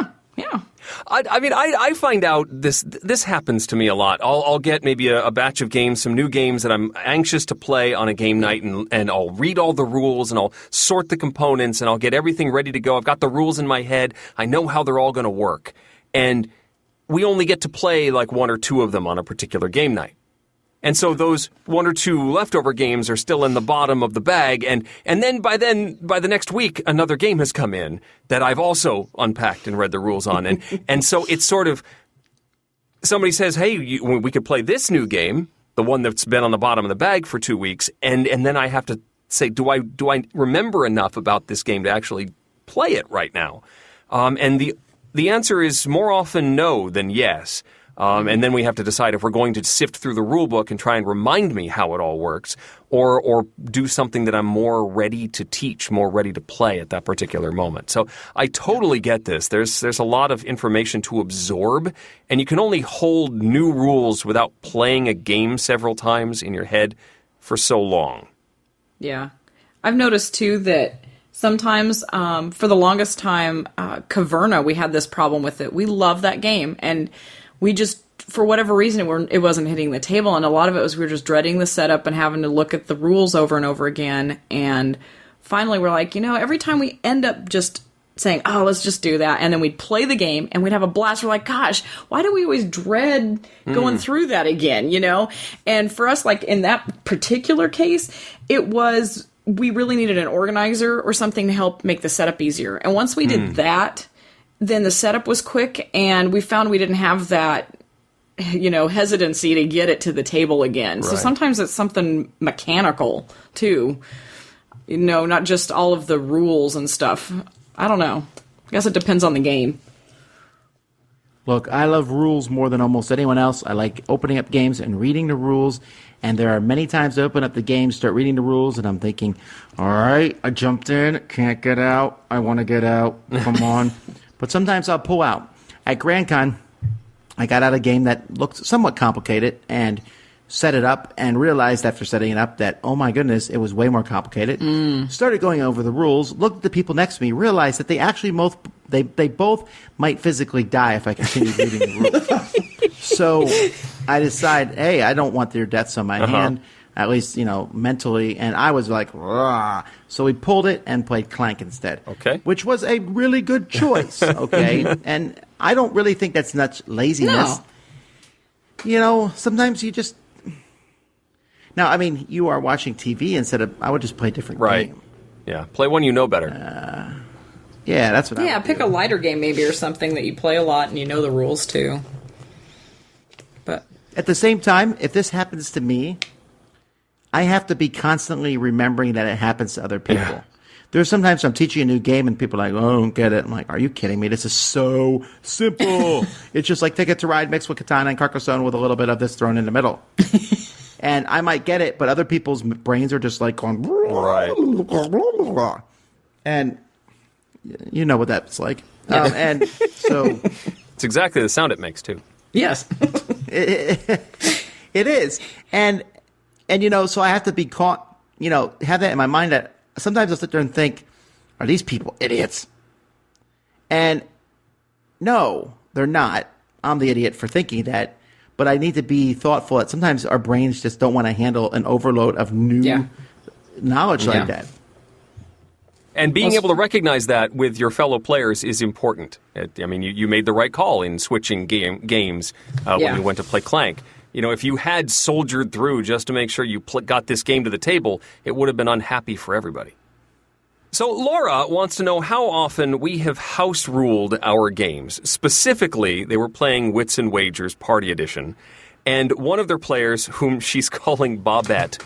I find out this happens to me a lot. I'll get maybe a batch of games, some new games that I'm anxious to play on a game night, and I'll read all the rules and I'll sort the components and I'll get everything ready to go. I've got the rules in my head. I know how they're all going to work. And we only get to play like one or two of them on a particular game night. And so those one or two leftover games are still in the bottom of the bag, and then by the next week, another game has come in that I've also unpacked and read the rules on. And so it's sort of, somebody says, hey, we could play this new game, the one that's been on the bottom of the bag for 2 weeks, and then I have to say, do I remember enough about this game to actually play it right now? And the answer is more often no than yes. And then we have to decide if we're going to sift through the rule book and try and remind me how it all works, or do something that I'm more ready to teach, more ready to play at that particular moment. So I totally get this. There's a lot of information to absorb, and you can only hold new rules without playing a game several times in your head for so long. Yeah. I've noticed, too, that sometimes, for the longest time, Caverna, we had this problem with it. We love that game, and we just, for whatever reason, it wasn't hitting the table, and a lot of it was we were just dreading the setup and having to look at the rules over and over again, and finally we're like, every time we end up just saying, oh, let's just do that, and then we'd play the game, and we'd have a blast. We're like, gosh, why do we always dread going through that again, And for us, like, in that particular case, it was, we really needed an organizer or something to help make the setup easier, and once we did that, then the setup was quick, and we found we didn't have that, hesitancy to get it to the table again. Right. So sometimes it's something mechanical, too. Not just all of the rules and stuff. I don't know. I guess it depends on the game. Look, I love rules more than almost anyone else. I like opening up games and reading the rules. And there are many times I open up the game, start reading the rules, and I'm thinking, all right, I jumped in, can't get out. I want to get out. Come on. But sometimes I'll pull out. At Grand Con, I got out a game that looked somewhat complicated and set it up and realized after setting it up that, oh my goodness, it was way more complicated. Started going over the rules, looked at the people next to me, realized that they actually both might physically die if I continued reading the rules. So I decided, hey, I don't want their deaths on my hand, at least, mentally. And I was like, rah. So we pulled it and played Clank instead. Okay. Which was a really good choice, okay? And I don't really think that's not laziness. No. Sometimes you just... Now, I mean, you are watching TV instead of... I would just play a different game. Yeah, play one you know better. Yeah, that's what I would pick do. a lighter game maybe or something that you play a lot and you know the rules too. But At the same time, if this happens to me, I have to be constantly remembering that it happens to other people. Yeah. There's sometimes I'm teaching a new game and people are like, oh, I don't get it. I'm like, are you kidding me? This is so simple. It's just like Ticket to Ride mixed with Katana and Carcassonne with a little bit of this thrown in the middle. And I might get it, but other people's brains are just like going, Right. and you know what that's like. And so It's exactly the sound it makes, too. yes. it is. And so I have to be caught, have that in my mind that sometimes I'll sit there and think, are these people idiots? And no, they're not. I'm the idiot for thinking that. But I need to be thoughtful that sometimes our brains just don't want to handle an overload of new knowledge like that. And being able to recognize that with your fellow players is important. I mean, you made the right call in switching games when you went to play Clank. If you had soldiered through just to make sure you got this game to the table, it would have been unhappy for everybody. So Laura wants to know how often we have house-ruled our games. Specifically, they were playing Wits and Wagers Party Edition, and one of their players, whom she's calling Bobette,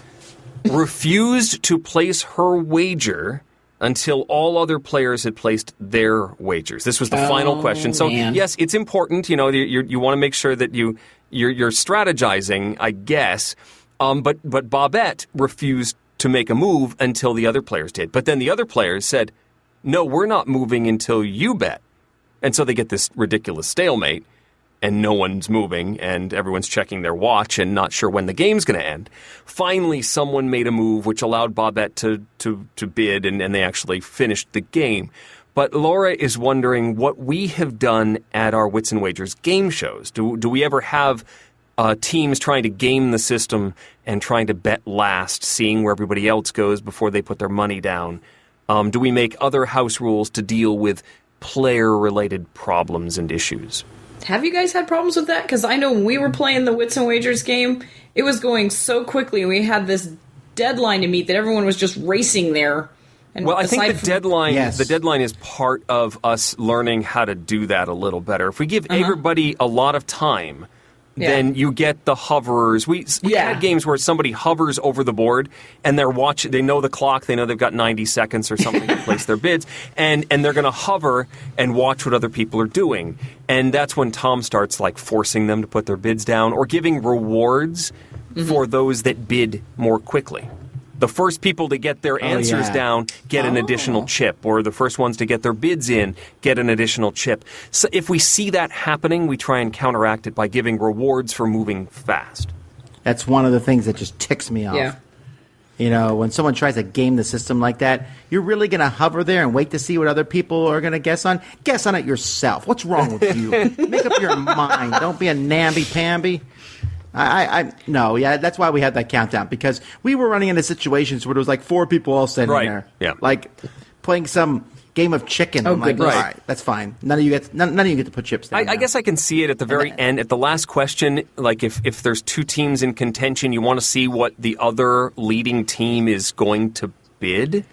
refused to place her wager until all other players had placed their wagers. This was the final question. So, yes, it's important. You want to make sure that you're strategizing, I guess. But Bobette refused to make a move until the other players did. But then the other players said, no, we're not moving until you bet. And so they get this ridiculous stalemate, and no one's moving, and everyone's checking their watch and not sure when the game's going to end. Finally, someone made a move which allowed Bobette to bid, and they actually finished the game. But Laura is wondering what we have done at our Wits and Wagers game shows. Do we ever have teams trying to game the system and trying to bet last, seeing where everybody else goes before they put their money down? Do we make other house rules to deal with player-related problems and issues? Have you guys had problems with that? Because I know when we were playing the Wits and Wagers game, it was going so quickly. We had this deadline to meet that everyone was just racing there. And well, I think the deadline is part of us learning how to do that a little better. If we give everybody a lot of time, then you get the hoverers. We had games where somebody hovers over the board and they're watching. They know the clock. They know they've got 90 seconds or something to place their bids, and they're going to hover and watch what other people are doing. And that's when Tom starts forcing them to put their bids down or giving rewards for those that bid more quickly. The first people to get their answers down get an additional chip, or the first ones to get their bids in get an additional chip. So if we see that happening, we try and counteract it by giving rewards for moving fast. That's one of the things that just ticks me off. Yeah. When someone tries to game the system like that, you're really going to hover there and wait to see what other people are going to guess on? Guess on it yourself. What's wrong with you? Make up your mind. Don't be a namby-pamby. That's why we had that countdown, because we were running into situations where there was 4 people all sitting there, playing some game of chicken. I'm like, all right, that's fine. None of you get to put chips down. I guess I can see it at the very end, at the last question. If there's 2 teams in contention, you want to see what the other leading team is going to bid.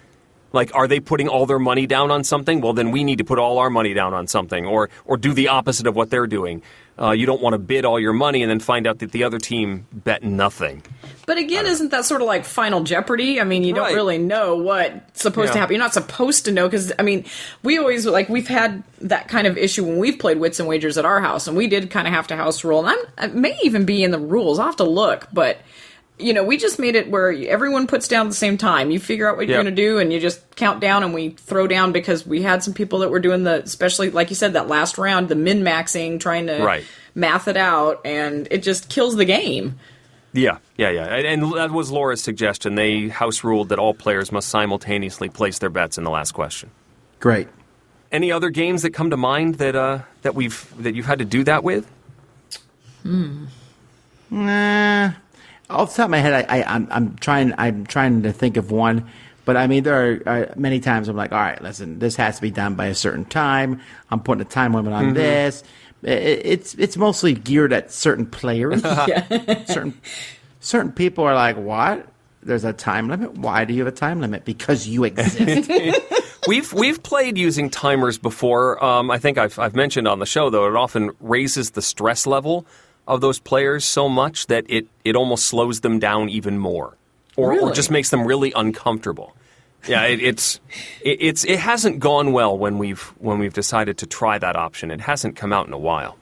Like, are they putting all their money down on something? Well, then we need to put all our money down on something, or do the opposite of what they're doing. You don't want to bid all your money and then find out that the other team bet nothing. But again, isn't that sort of like Final Jeopardy? I mean, you don't really know what's supposed to happen. You're not supposed to know because, I mean, we always, like, we've had that kind of issue when we've played Wits and Wagers at our house, and we did kind of have to house rule. And it may even be in the rules. I'll have to look, but... You know, we just made it where everyone puts down at the same time. You figure out what you're going to do, and you just count down, and we throw down because we had some people that were doing especially, like you said, that last round, the min-maxing, trying to math it out, and it just kills the game. Yeah. And that was Laura's suggestion. They house ruled that all players must simultaneously place their bets in the last question. Great. Any other games that come to mind that you've had to do that with? Nah. Off the top of my head, I'm trying to think of one, but I mean there are many times I'm like, all right, listen, this has to be done by a certain time. I'm putting a time limit on this. It's mostly geared at certain players. Certain people are like, what? There's a time limit? Why do you have a time limit? Because you exist. We've played using timers before. I think I've mentioned on the show though, it often raises the stress level of those players so much that it almost slows them down even more, or just makes them really uncomfortable. Yeah, it hasn't gone well when we've decided to try that option. It hasn't come out in a while.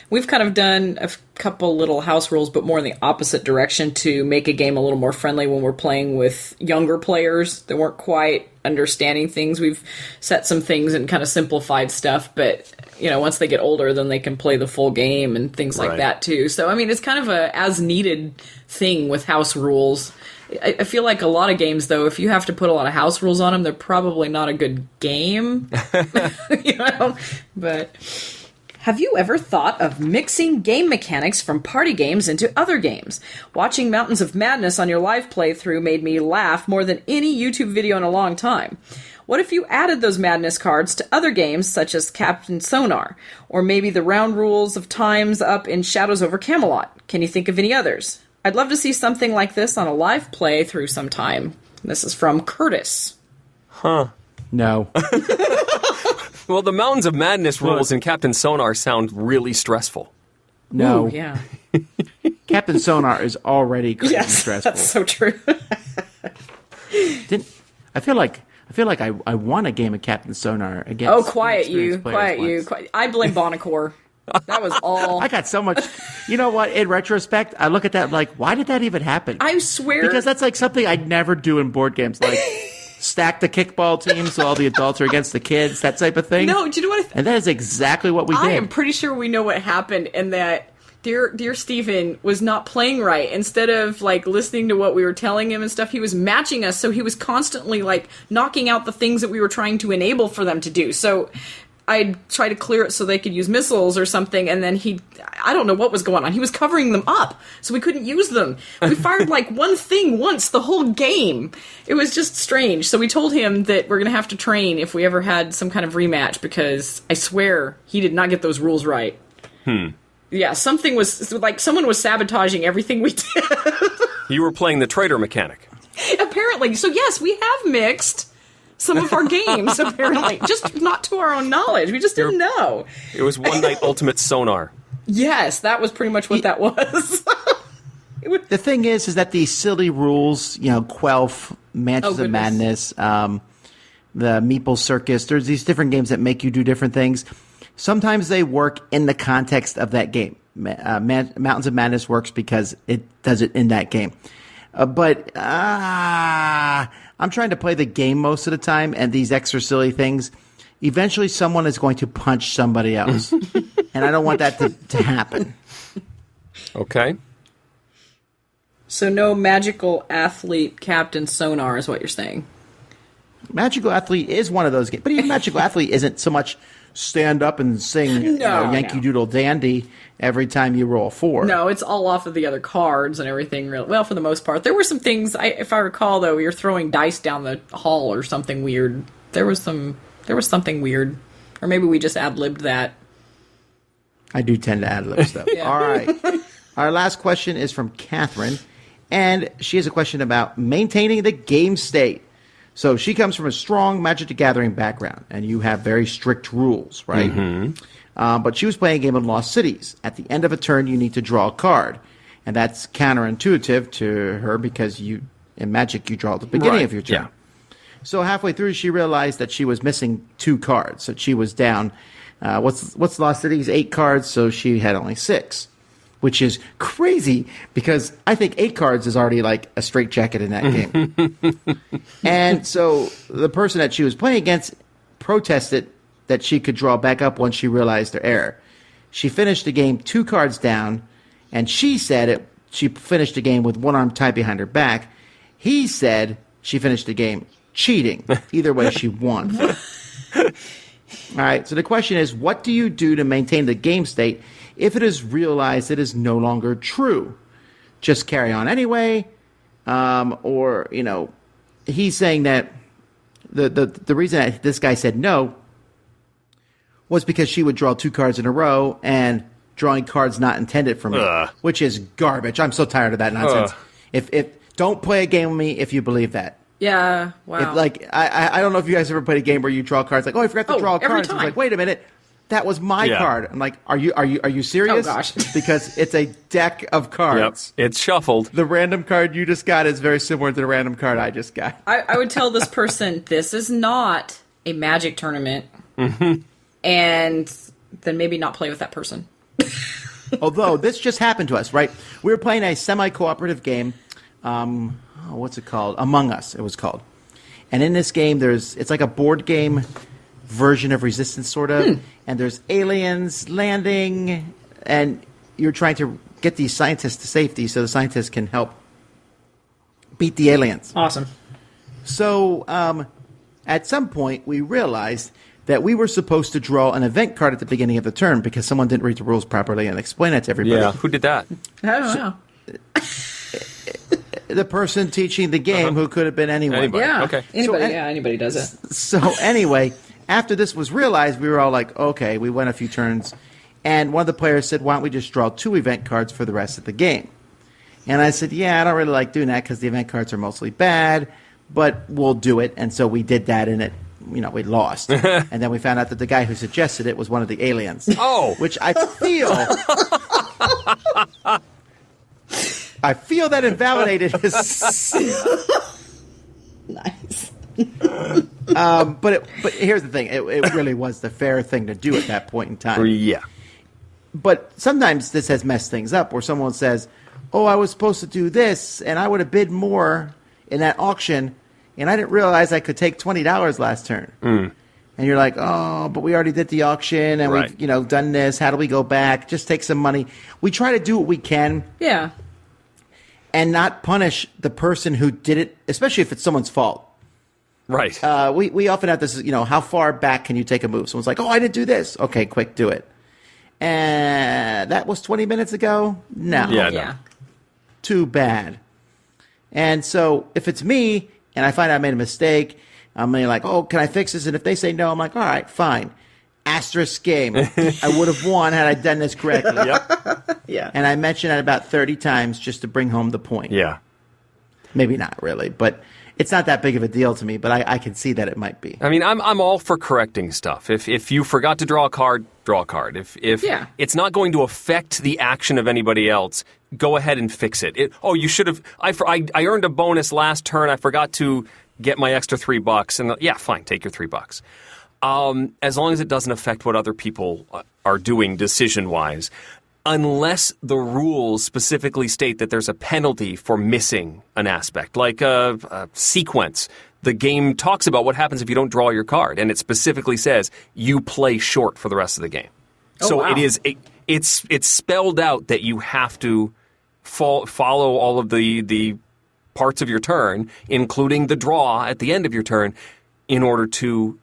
We've kind of done a couple little house rules, but more in the opposite direction to make a game a little more friendly when we're playing with younger players that weren't quite understanding things. We've set some things and kind of simplified stuff, but you know, once they get older, then they can play the full game and things like that too. So, I mean, it's kind of a as-needed thing with house rules. I feel like a lot of games, though, if you have to put a lot of house rules on them, they're probably not a good game. You know? But have you ever thought of mixing game mechanics from party games into other games? Watching Mountains of Madness on your live playthrough made me laugh more than any YouTube video in a long time. What if you added those Madness cards to other games such as Captain Sonar, or maybe the round rules of Time's Up in Shadows over Camelot? Can you think of any others? I'd love to see something like this on a live playthrough sometime. This is from Curtis. No. Well, the Mountains of Madness rules in Captain Sonar sound really stressful. No. Ooh, yeah. Captain Sonar is already crazy stressful. That's so true. I feel like I won a game of Captain Sonar against. Quiet you. I blame Bonacore. That was all. I got so much. You know what? In retrospect, I look at that like, why did that even happen? I swear. Because that's like something I'd never do in board games. Like, stack the kickball team so all the adults are against the kids, that type of thing. No, do you know what? And that is exactly what we did. I am pretty sure we know what happened and that dear Stephen was not playing right. Instead of like listening to what we were telling him and stuff, he was matching us. So he was constantly like knocking out the things that we were trying to enable for them to do. So I'd try to clear it so they could use missiles or something, and then I don't know what was going on. He was covering them up, so we couldn't use them. We fired like one thing once the whole game. It was just strange. So we told him that we're going to have to train if we ever had some kind of rematch, because I swear he did not get those rules right. Yeah, something was, like, someone was sabotaging everything we did. You were playing the traitor mechanic. Apparently. So yes, we have mixed some of our games, apparently. Just not to our own knowledge. We just didn't know. It was One Night Ultimate Sonar. Yes, that was pretty much what that was. The thing is that these silly rules, you know, Quelf, Mansions of Madness, the Meeple Circus, there's these different games that make you do different things. Sometimes they work in the context of that game. Mountains of Madness works because it does it in that game. But I'm trying to play the game most of the time, and these extra silly things, eventually someone is going to punch somebody else. And I don't want that to happen. Okay. So no Magical Athlete Captain Sonar is what you're saying. Magical Athlete is one of those games. But even Magical Athlete isn't so much stand up and sing Yankee Doodle Dandy every time you roll 4. No, it's all off of the other cards and everything. Well, for the most part. There were some things, if I recall, though, you're throwing dice down the hall or something weird. There was something weird. Or maybe we just ad-libbed that. I do tend to ad-lib stuff. Yeah. All right. Our last question is from Catherine, and she has a question about maintaining the game state. So she comes from a strong Magic the Gathering background, and you have very strict rules, right? But she was playing a game of Lost Cities. At the end of a turn, you need to draw a card. And that's counterintuitive to her because in Magic, you draw at the beginning of your turn. Yeah. So halfway through, she realized that she was missing 2 cards. So she was down, what's Lost Cities? 8 cards, so she had only 6. Which is crazy because I think 8 cards is already like a straitjacket in that game. And so the person that she was playing against protested that she could draw back up once she realized her error. She finished the game 2 cards down, and she said she finished the game with one arm tied behind her back. He said she finished the game cheating. Either way, she won. All right, so the question is, what do you do to maintain the game state if it is realized it is no longer true? Just carry on anyway, or, he's saying that the reason that this guy said no was because she would draw 2 cards in a row and drawing cards not intended for me, which is garbage. I'm so tired of that nonsense. If don't play a game with me if you believe that. Yeah, wow. I don't know if you guys ever played a game where you draw cards like, oh, I forgot to draw a card. It's like, wait a minute. That was my card. I'm like, are you serious? Oh, gosh. Because it's a deck of cards. Yep. It's shuffled. The random card you just got is very similar to the random card I just got. I would tell this person, this is not a Magic tournament. And then maybe not play with that person. Although, this just happened to us, right? We were playing a semi-cooperative game. What's it called? Among Us, it was called. And in this game, it's like a board game version of Resistance, sort of. And there's aliens landing, and you're trying to get these scientists to safety so the scientists can help beat the aliens. Awesome. So at some point, we realized that we were supposed to draw an event card at the beginning of the turn because someone didn't read the rules properly and explain it to everybody. Yeah, who did that? I don't know. The person teaching the game, who could have been anyone. Anybody. Yeah. Okay. Anybody does it. So anyway, after this was realized, we were all like, okay, we went a few turns. And one of the players said, why don't we just draw 2 event cards for the rest of the game? And I said, yeah, I don't really like doing that because the event cards are mostly bad, but we'll do it. And so we did that, and we lost. And then we found out that the guy who suggested it was one of the aliens. Oh. Which I feel that invalidated his... Nice. But here's the thing. It really was the fair thing to do at that point in time. Yeah. But sometimes this has messed things up where someone says, oh, I was supposed to do this, and I would have bid more in that auction, and I didn't realize I could take $20 last turn. And you're like, oh, but we already did the auction, and Right. we've done this. How do we go back? Just take some money. We try to do what we can. Yeah. And not punish the person who did it, especially if it's someone's fault. Right. We often have this, how far back can you take a move? Someone's like, oh, I didn't do this. Okay, quick, do it. And that was 20 minutes ago? No. Yeah, no. Yeah. Too bad. And so if it's me and I find I made a mistake, I'm like, oh, can I fix this? And if they say no, I'm like, all right, fine. Asterisk game. I would have won had I done this correctly. Yep. Yeah. And I mentioned it about 30 times just to bring home the point. Yeah. Maybe not really, but it's not that big of a deal to me, but I can see that it might be. I mean, I'm all for correcting stuff. If you forgot to draw a card, draw a card. If it's not going to affect the action of anybody else, go ahead and fix it. You should have. I earned a bonus last turn. I forgot to get my extra $3, and yeah, fine, take your $3. As long as it doesn't affect what other people are doing decision-wise. Unless the rules specifically state that there's a penalty for missing an aspect, like a sequence. The game talks about what happens if you don't draw your card, and it specifically says you play short for the rest of the game. Oh, so wow. it's spelled out that you have to follow all of the parts of your turn, including the draw at the end of your turn, in order to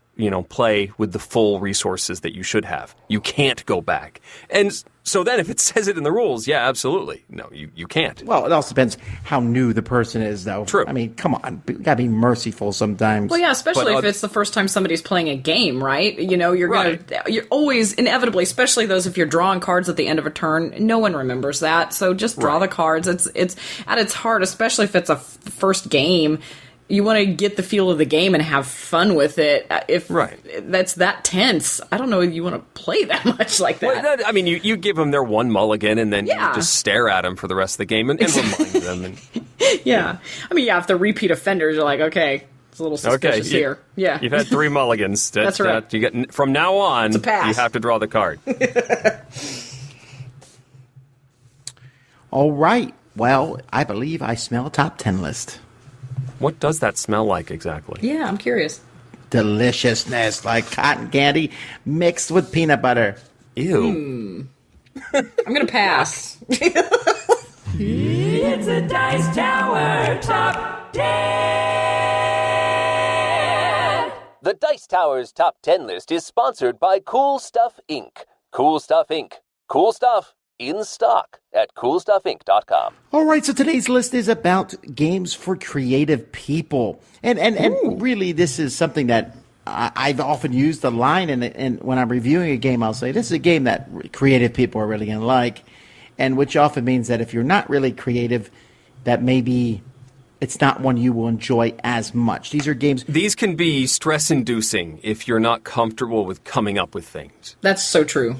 play with the full resources that you should have. You can't go back. And so then if it says it in the rules, yeah, absolutely. No, you can't. Well, it also depends how new the person is, though. True. I mean, come on. You gotta be merciful sometimes. Well, yeah, especially But, if it's the first time somebody's playing a game, right? You're always inevitably, especially those if you're drawing cards at the end of a turn, no one remembers that. So just draw the cards. It's at its heart, especially if it's a first game. you want to get the feel of the game and have fun with it. If Right. that's that tense, I don't know if you want to play that much like that. Well, I mean, you give them their one mulligan, and then Yeah. you just stare at them for the rest of the game and remind them. And, Yeah. I mean, if they're repeat offenders, you're like, okay, it's a little suspicious here. Yeah. You've had 3 mulligans. That's right. You get, from now on, a pass. you have to draw the card. All right. Well, I believe I smell a top 10 list. What does that smell like exactly? Yeah, I'm curious. Deliciousness, like cotton candy mixed with peanut butter. Ew. I'm going to pass. It's a Dice Tower Top 10! The Dice Tower's Top 10 list is sponsored by Cool Stuff Inc. Cool Stuff Inc. Cool stuff in stock at coolstuffinc.com. All right, so today's list is about games for creative people. And really, this is something that I've often used the line, and when I'm reviewing a game, I'll say, this is a game that creative people are really going to like, and which often means that if you're not really creative, that maybe it's not one you will enjoy as much. These are games... These can be stress-inducing if you're not comfortable with coming up with things. That's so true.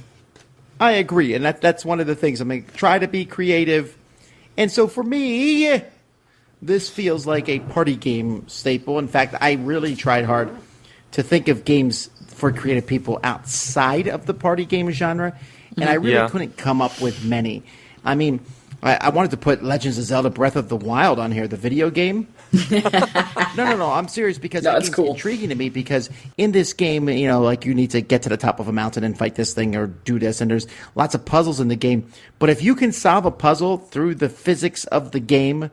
I agree, and that's one of the things. I mean, try to be creative. And so for me, this feels like a party game staple. In fact, I really tried hard to think of games for creative people outside of the party game genre, and I really couldn't come up with many. I mean, I wanted to put Legends of Zelda Breath of the Wild on here, the video game. No, I'm serious, because that game's intriguing to me, because in this game, you know, like, you need to get to the top of a mountain and fight this thing or do this, and there's lots of puzzles in the game. But if you can solve a puzzle through the physics of the game,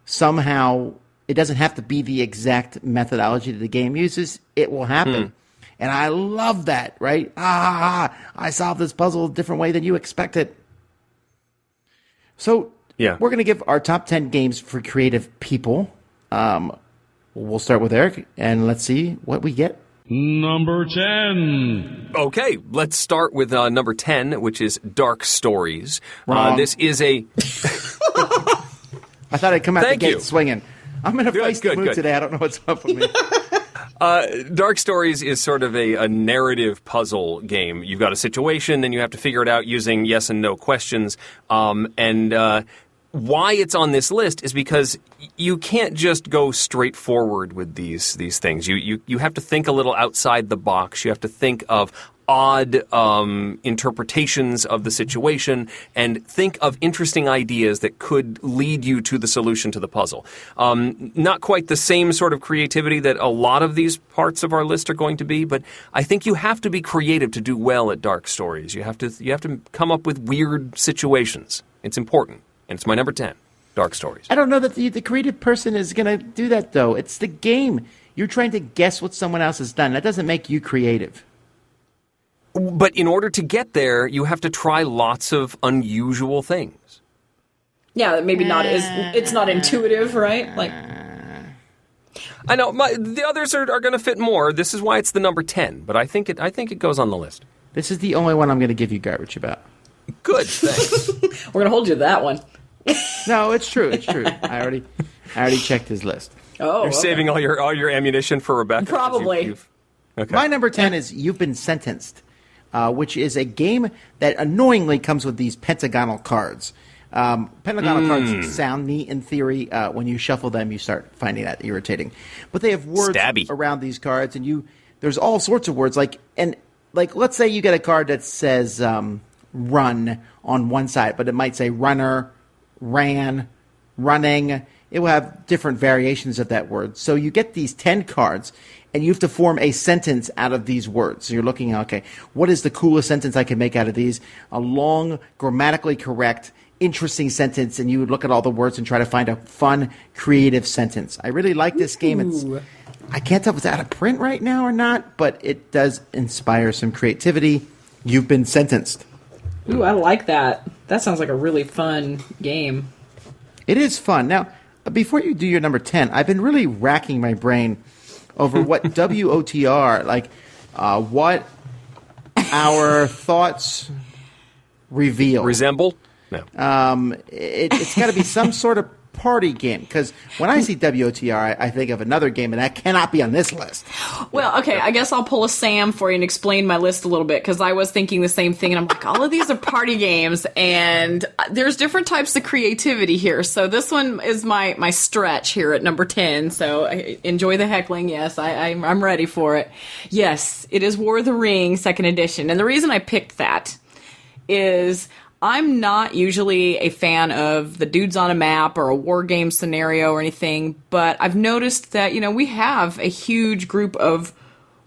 somehow it doesn't have to be the exact methodology that the game uses, it will happen. And I love that, right? I solved this puzzle a different way than you expected. So we're going to give our top 10 games for creative people. We'll start with Eric, and let's see what we get. Number 10. Okay, let's start with number 10, which is Dark Stories. This is a... I thought I'd come out Thank the gate you. swinging. I'm in a feisty mood good. today. I don't know what's up with me. Dark Stories is sort of a narrative puzzle game. You've got a situation, and you have to figure it out using yes and no questions. Why it's on this list is because you can't just go straight forward with these things. You have to think a little outside the box. You have to think of odd interpretations of the situation and think of interesting ideas that could lead you to the solution to the puzzle. Not quite the same sort of creativity that a lot of these parts of our list are going to be, but I think you have to be creative to do well at Dark Stories. You have to come up with weird situations. It's important. And it's my number 10, Dark Stories. I don't know that the creative person is going to do that, though. It's the game. You're trying to guess what someone else has done. That doesn't make you creative. But in order to get there, you have to try lots of unusual things. Yeah, maybe it's not intuitive, right? Like, I know the others are going to fit more. This is why it's the number 10. But I think it goes on the list. This is the only one I'm going to give you garbage about. Good, thanks. we're going to hold you to that one. No, it's true. It's true. I already checked his list. Oh, You're saving all your ammunition for Rebecca? Probably. Okay. My number 10 is You've Been Sentenced, which is a game that annoyingly comes with these pentagonal cards. Pentagonal cards sound neat in theory. When you shuffle them, you start finding that irritating. But they have words around these cards, and there's all sorts of words. Like let's say you get a card that says run on one side, but it might say runner, ran, running. It will have different variations of that word. So you get these 10 cards, and you have to form a sentence out of these words. So you're looking at, okay, what is the coolest sentence I can make out of these? A long, grammatically correct, interesting sentence, and you would look at all the words and try to find a fun, creative sentence. I really like this game. I can't tell if it's out of print right now or not, but it does inspire some creativity. You've Been Sentenced. Ooh, I like that. That sounds like a really fun game. It is fun. Now, before you do your number 10, I've been really racking my brain over what WOTR, like what our thoughts reveal. Resemble? No. It's got to be some sort of party game? Because when I see WOTR, I think of another game, and that cannot be on this list. Well, okay, I guess I'll pull a Sam for you and explain my list a little bit, because I was thinking the same thing, and I'm like, all of these are party games, and there's different types of creativity here. So this one is my stretch here at number 10, so enjoy the heckling. Yes, I'm ready for it. Yes, it is War of the Ring, 2nd edition, and the reason I picked that is I'm not usually a fan of the dudes on a map or a war game scenario or anything, but I've noticed that, we have a huge group of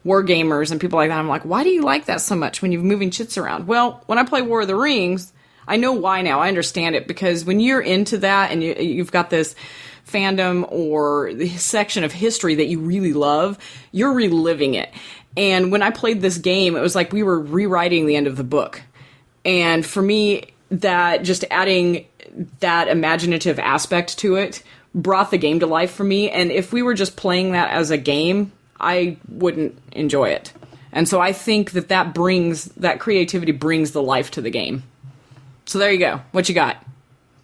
war gamers and people like that. I'm like, why do you like that so much when you're moving chits around? Well, when I play War of the Rings, I know why now. I understand it, because when you're into that and you've got this fandom or the section of history that you really love, you're reliving it. And when I played this game, it was like we were rewriting the end of the book. And for me, that just adding that imaginative aspect to it brought the game to life for me. And if we were just playing that as a game, I wouldn't enjoy it. And so I think that creativity brings the life to the game. So there you go. What you got?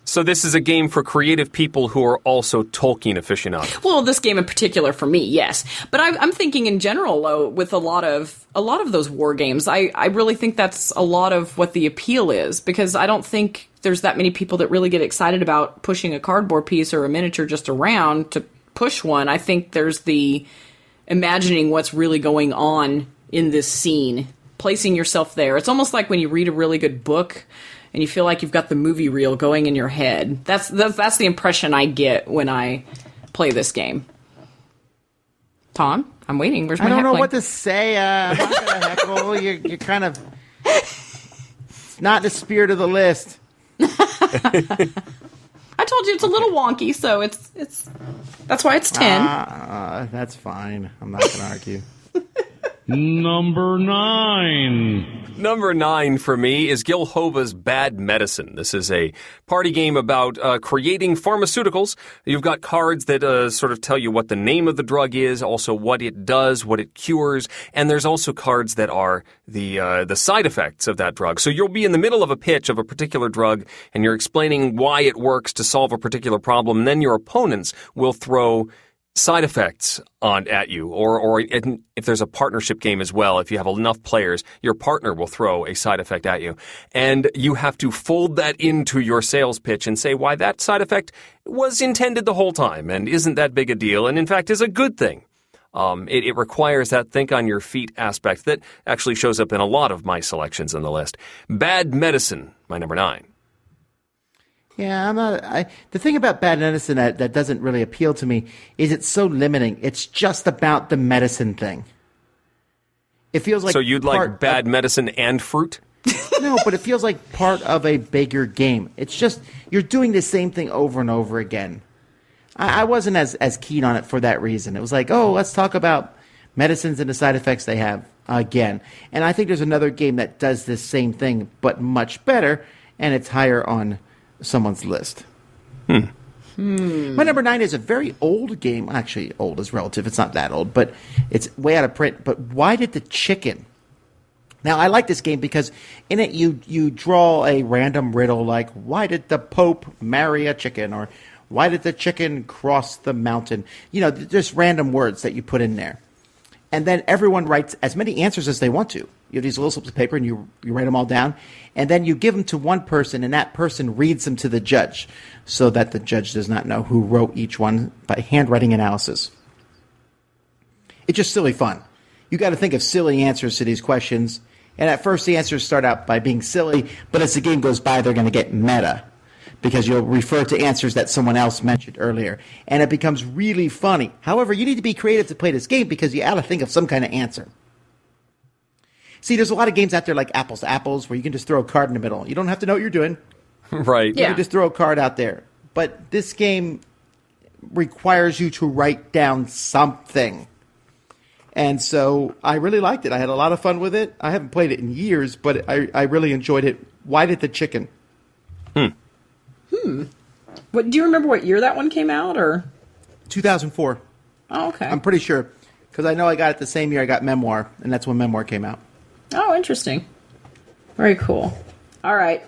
So this is a game for creative people who are also Tolkien aficionados. Well, this game in particular for me, yes. But I'm thinking in general, though, with a lot of those war games, I really think that's a lot of what the appeal is, because I don't think there's that many people that really get excited about pushing a cardboard piece or a miniature just around to push one. I think there's the imagining what's really going on in this scene, placing yourself there. It's almost like when you read a really good book and you feel like you've got the movie reel going in your head. That's the impression I get when I play this game. Tom, I'm waiting. Where's my heckling? I don't know what to say. I'm not going to heckle. You're kind of... It's not the spirit of the list. I told you it's a little wonky, so it's that's why it's 10. That's fine. I'm not going to argue. Number 9. Number 9 for me is Gil Hova's Bad Medicine. This is a party game about creating pharmaceuticals. You've got cards that sort of tell you what the name of the drug is, also what it does, what it cures, and there's also cards that are the side effects of that drug. So you'll be in the middle of a pitch of a particular drug, and you're explaining why it works to solve a particular problem, and then your opponents will throw side effects at you, or if there's a partnership game as well, if you have enough players, your partner will throw a side effect at you. And you have to fold that into your sales pitch and say why that side effect was intended the whole time and isn't that big a deal, and in fact is a good thing. It requires that think on your feet aspect that actually shows up in a lot of my selections in the list. Bad Medicine, my number 9. Yeah, the thing about Bad Medicine that doesn't really appeal to me is it's so limiting. It's just about the medicine thing. It feels like... So you'd like Bad Medicine and fruit? No, but it feels like part of a bigger game. It's just, you're doing the same thing over and over again. I wasn't as keen on it for that reason. It was like, oh, let's talk about medicines and the side effects they have again. And I think there's another game that does this same thing, but much better, and it's higher on someone's list. My number 9 is a very old game. Actually, old is relative. It's not that old, but it's way out of print. But Why Did the Chicken? Now, I like this game because in it you draw a random riddle like, why did the Pope marry a chicken? Or why did the chicken cross the mountain? Just random words that you put in there. And then everyone writes as many answers as they want to. You have these little slips of paper, and you write them all down. And then you give them to one person, and that person reads them to the judge so that the judge does not know who wrote each one by handwriting analysis. It's just silly fun. You got to think of silly answers to these questions. And at first, the answers start out by being silly, but as the game goes by, they're going to get meta because you'll refer to answers that someone else mentioned earlier. And it becomes really funny. However, you need to be creative to play this game because you got to think of some kind of answer. See, there's a lot of games out there like Apples to Apples where you can just throw a card in the middle. You don't have to know what you're doing. Right. You can just throw a card out there. But this game requires you to write down something. And so I really liked it. I had a lot of fun with it. I haven't played it in years, but I really enjoyed it. Why Did the Chicken? What, do you remember what year that one came out, or? 2004. Oh, okay. I'm pretty sure. Because I know I got it the same year I got Memoir, and that's when Memoir came out. Oh, interesting. Very cool. All right.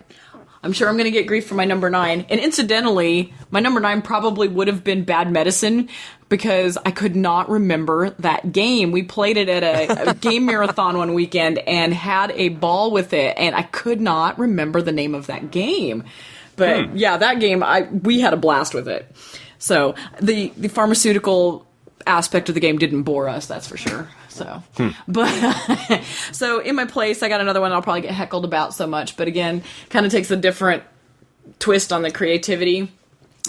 I'm sure I'm going to get grief for my number 9. And incidentally, my number 9 probably would have been Bad Medicine because I could not remember that game. We played it at a game marathon one weekend and had a ball with it, and I could not remember the name of that game. But yeah, that game, we had a blast with it. So the pharmaceutical aspect of the game didn't bore us, that's for sure. So, but so in my place, I got another one I'll probably get heckled about so much, but again, kind of takes a different twist on the creativity,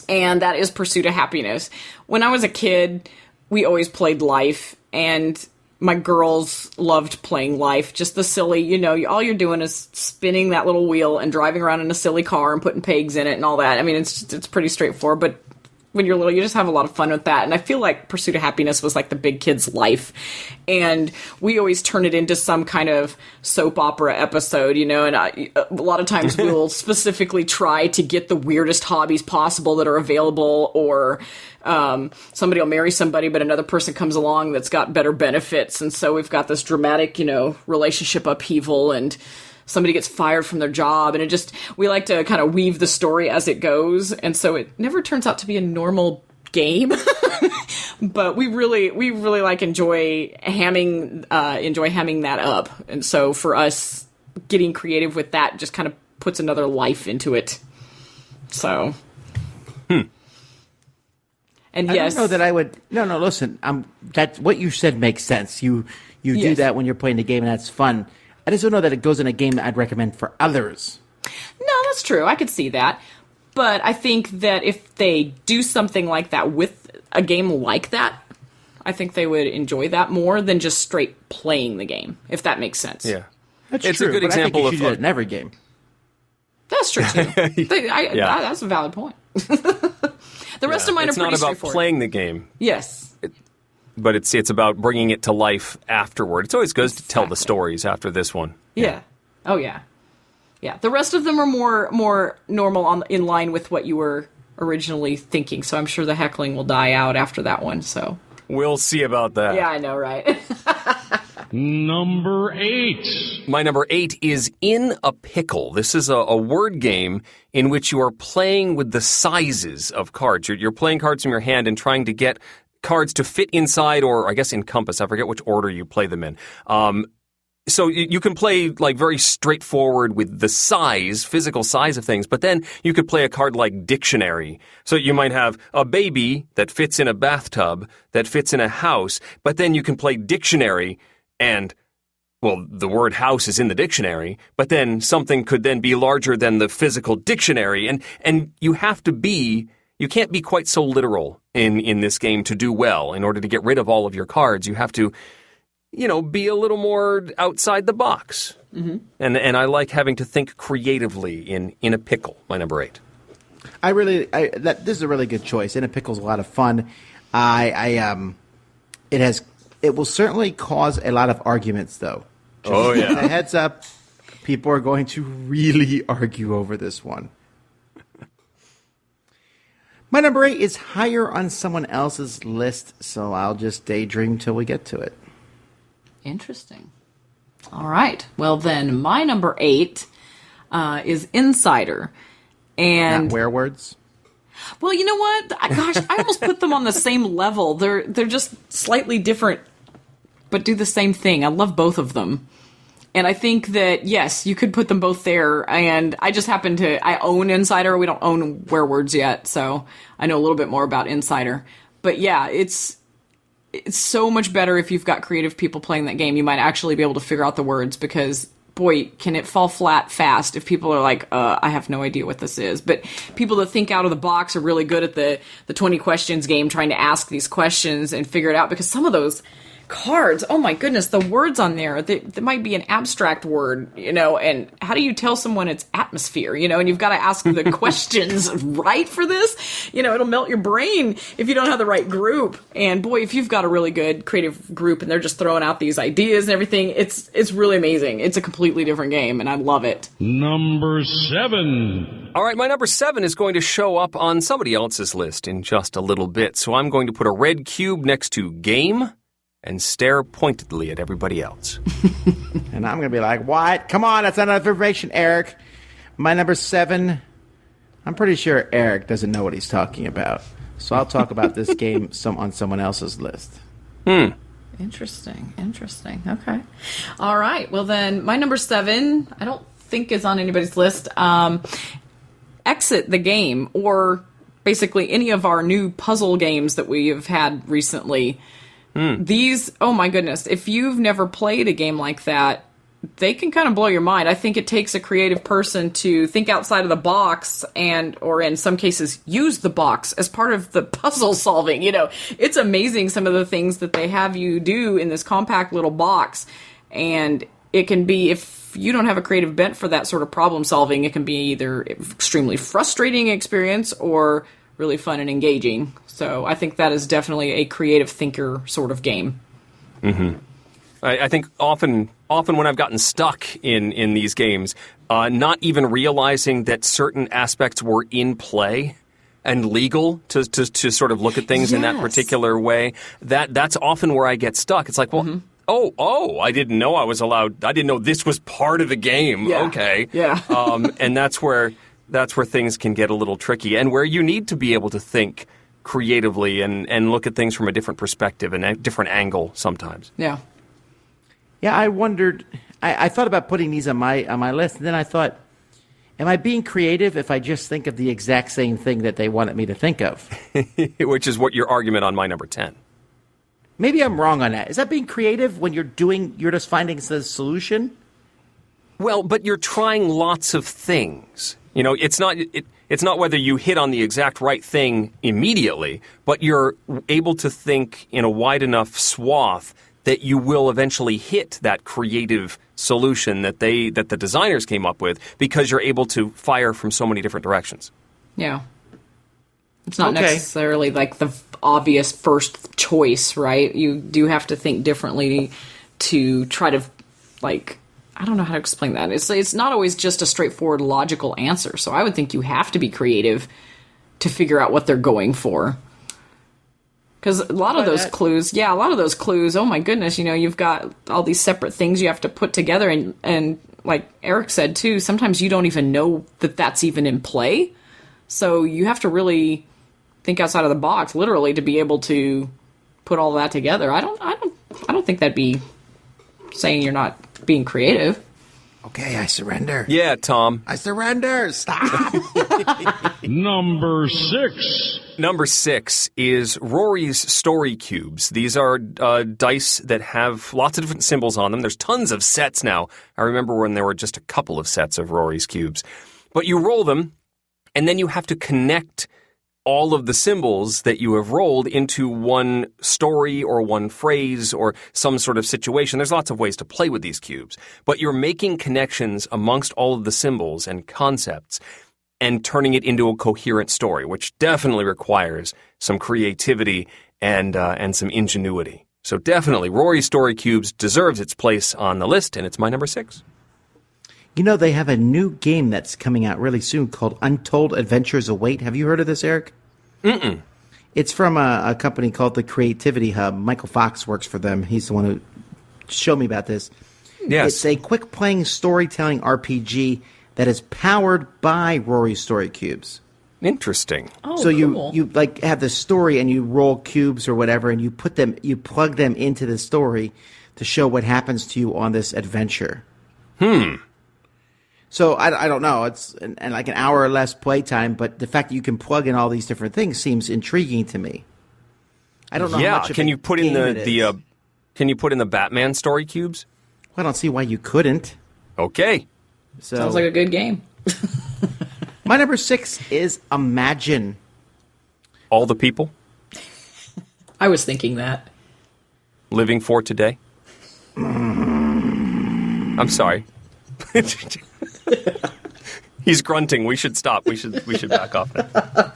and that is Pursuit of Happiness. When I was a kid, we always played Life, and my girls loved playing Life. Just the silly, all you're doing is spinning that little wheel and driving around in a silly car and putting pegs in it and all that. I mean, it's pretty straightforward, but when you're little, you just have a lot of fun with that. And I feel like Pursuit of Happiness was like the big kid's life. And we always turn it into some kind of soap opera episode, and a lot of times we'll specifically try to get the weirdest hobbies possible that are available, or somebody will marry somebody, but another person comes along that's got better benefits. And so we've got this dramatic, relationship upheaval, and somebody gets fired from their job, and we like to kind of weave the story as it goes, and so it never turns out to be a normal game. But we really like enjoy hamming that up, and so for us, getting creative with that just kind of puts another life into it. So, and yes, I don't know that I would. No. Listen, that what you said makes sense. You do that when you're playing the game, and that's fun. I just don't know that it goes in a game that I'd recommend for others. No, that's true. I could see that. But I think that if they do something like that with a game like that, I think they would enjoy that more than just straight playing the game, if that makes sense. Yeah. It's true, a good but example I think you should do it in every game. That's true, too. That's a valid point. The rest of mine are pretty straightforward. It's not about playing the game. Yes. But it's about bringing it to life afterward. It's always good to tell the stories after this one. Yeah. Oh, yeah. Yeah. The rest of them are more normal in line with what you were originally thinking. So I'm sure the heckling will die out after that one. So we'll see about that. Yeah, I know, right? Number 8. My number 8 is In a Pickle. This is a word game in which you are playing with the sizes of cards. You're playing cards from your hand and trying to get cards to fit inside, or I guess encompass. I forget which order you play them in. So you can play like very straightforward with the physical size of things, but then you could play a card like Dictionary. So you might have a baby that fits in a bathtub, that fits in a house, but then you can play Dictionary and, well, the word house is in the dictionary, but then something could then be larger than the physical dictionary, and you can't be quite so literal in this game to do well. In order to get rid of all of your cards, you have to, be a little more outside the box. Mm-hmm. And I like having to think creatively in a pickle, my number 8. This is a really good choice. In a Pickle's a lot of fun. It will certainly cause a lot of arguments, though. Oh, yeah. A heads up, people are going to really argue over this one. My number 8 is higher on someone else's list, so I'll just daydream till we get to it. Interesting. All right. Well, then, my number 8 is Insider. And not werewords? Well, you know what? Gosh, I almost put them on the same level. They're just slightly different, but do the same thing. I love both of them. And I think that, yes, you could put them both there. And I just I own Insider. We don't own werewords yet, so I know a little bit more about Insider. But yeah, it's so much better if you've got creative people playing that game. You might actually be able to figure out the words, because boy, can it fall flat fast if people are like, I have no idea what this is. But people that think out of the box are really good at the 20 questions game, trying to ask these questions and figure it out, because some of those cards, oh my goodness, the words on there, they might be an abstract word, and how do you tell someone it's atmosphere, and you've got to ask the questions right for this, it'll melt your brain if you don't have the right group. And boy, if you've got a really good creative group and they're just throwing out these ideas and everything, it's really amazing. It's a completely different game, and I love it. Number 7. All right, my number 7 is going to show up on somebody else's list in just a little bit, so I'm going to put a red cube next to game and stare pointedly at everybody else. And I'm going to be like, what? Come on, that's not enough information, Eric. My number 7, I'm pretty sure Eric doesn't know what he's talking about. So I'll talk about this game on someone else's list. Interesting. Okay. All right. Well, then, my number 7, I don't think is on anybody's list. Exit the game, or basically any of our new puzzle games that we have had recently. These, oh my goodness, if you've never played a game like that, they can kind of blow your mind. I think it takes a creative person to think outside of the box or in some cases, use the box as part of the puzzle solving. It's amazing some of the things that they have you do in this compact little box. And it can be, if you don't have a creative bent for that sort of problem solving, it can be either extremely frustrating experience or really fun and engaging. So I think that is definitely a creative thinker sort of game. Mm-hmm. I think often when I've gotten stuck in these games, not even realizing that certain aspects were in play and legal to sort of look at things in that particular way, that's often where I get stuck. It's like, well, I didn't know I was allowed. I didn't know this was part of the game. Yeah. Okay. Yeah. And that's where things can get a little tricky, and where you need to be able to think creatively and look at things from a different perspective and a different angle sometimes. Yeah. Yeah, I wondered. I thought about putting these on my list, and then I thought, am I being creative if I just think of the exact same thing that they wanted me to think of? Which is what your argument on my number 10. Maybe I'm wrong on that. Is that being creative when you're just finding the solution? Well, but you're trying lots of things. It's not whether you hit on the exact right thing immediately, but you're able to think in a wide enough swath that you will eventually hit that creative solution that the designers came up with, because you're able to fire from so many different directions. Yeah. It's not necessarily like the obvious first choice, right? You do have to think differently to try to, I don't know how to explain that. It's not always just a straightforward logical answer. So I would think you have to be creative to figure out what they're going for. Because a lot of those clues, oh my goodness, you've got all these separate things you have to put together. And like Eric said, too, sometimes you don't even know that that's even in play. So you have to really think outside of the box, literally, to be able to put all that together. I don't think that'd be saying you're not being creative. Okay, I surrender. Yeah, Tom. I surrender. Stop. Number 6. Number 6 is Rory's Story Cubes. These are dice that have lots of different symbols on them. There's tons of sets now. I remember when there were just a couple of sets of Rory's Cubes. But you roll them, and then you have to connect all of the symbols that you have rolled into one story or one phrase or some sort of situation. There's lots of ways to play with these cubes, but you're making connections amongst all of the symbols and concepts and turning it into a coherent story, which definitely requires some creativity and some ingenuity. So definitely, Rory's Story Cubes deserves its place on the list, and it's my number 6. They have a new game that's coming out really soon called Untold Adventures Await. Have you heard of this, Eric? Mm-mm. It's from a company called the Creativity Hub. Michael Fox works for them. He's the one who showed me about this. Yes. It's a quick-playing storytelling RPG that is powered by Rory's Story Cubes. Interesting. Oh, so cool. you have the story and you roll cubes or whatever, and you plug them into the story to show what happens to you on this adventure. So I don't know. It's and like an hour or less playtime, but the fact that you can plug in all these different things seems intriguing to me. I don't know. Yeah, how much of can a you put in can you put in the Batman story cubes? Well, I don't see why you couldn't. Okay. So, sounds like a good game. My number 6 is Imagine. All the people I was thinking that. living for today. I'm sorry. He's grunting. We should stop. We should back off now.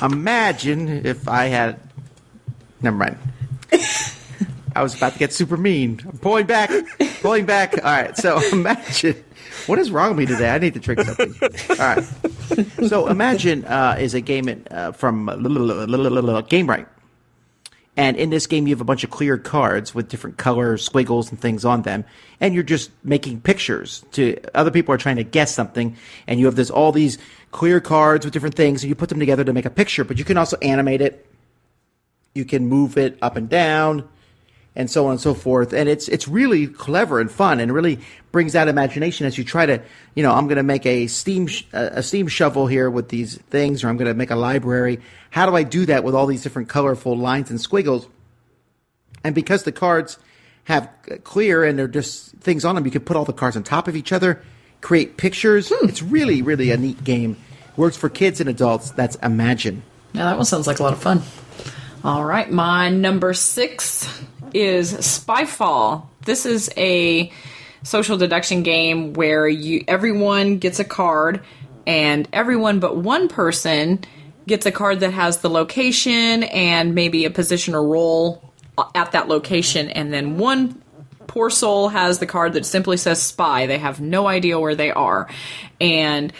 Imagine if I had. Never mind. I was about to get super mean. I'm pulling back. All right. So imagine. What is wrong with me today? I need to drink something. All right. So Imagine is a game from Game Right. And in this game, you have a bunch of clear cards with different color squiggles and things on them. And you're just making pictures to other people are trying to guess something. And you have all these clear cards with different things, and you put them together to make a picture. But you can also animate it. You can move it up and down, and so on and so forth. And it's really clever and fun, and really brings out imagination as you try to, I'm going to make a steam shovel here with these things, or I'm going to make a library. How do I do that with all these different colorful lines and squiggles? And because the cards have clear and they're just things on them, you can put all the cards on top of each other, create pictures. It's really, really a neat game. Works for kids and adults. That's Imagine. Yeah, that one sounds like a lot of fun. All right, my number 6 is Spyfall. This is a social deduction game where everyone gets a card, and everyone but one person gets a card that has the location and maybe a position or role at that location, and then one poor soul has the card that simply says spy. They have no idea where they are. And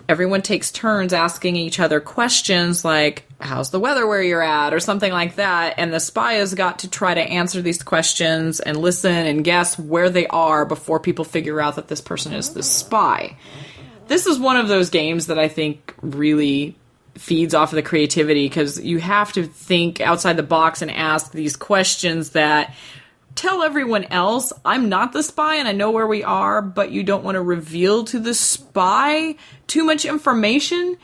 everyone takes turns asking each other questions like, how's the weather where you're at, or something like that. And the spy has got to try to answer these questions and listen and guess where they are before people figure out that this person is the spy. This is one of those games that I think really feeds off of the creativity, because you have to think outside the box and ask these questions that tell everyone else, I'm not the spy and I know where we are, but you don't want to reveal to the spy too much information.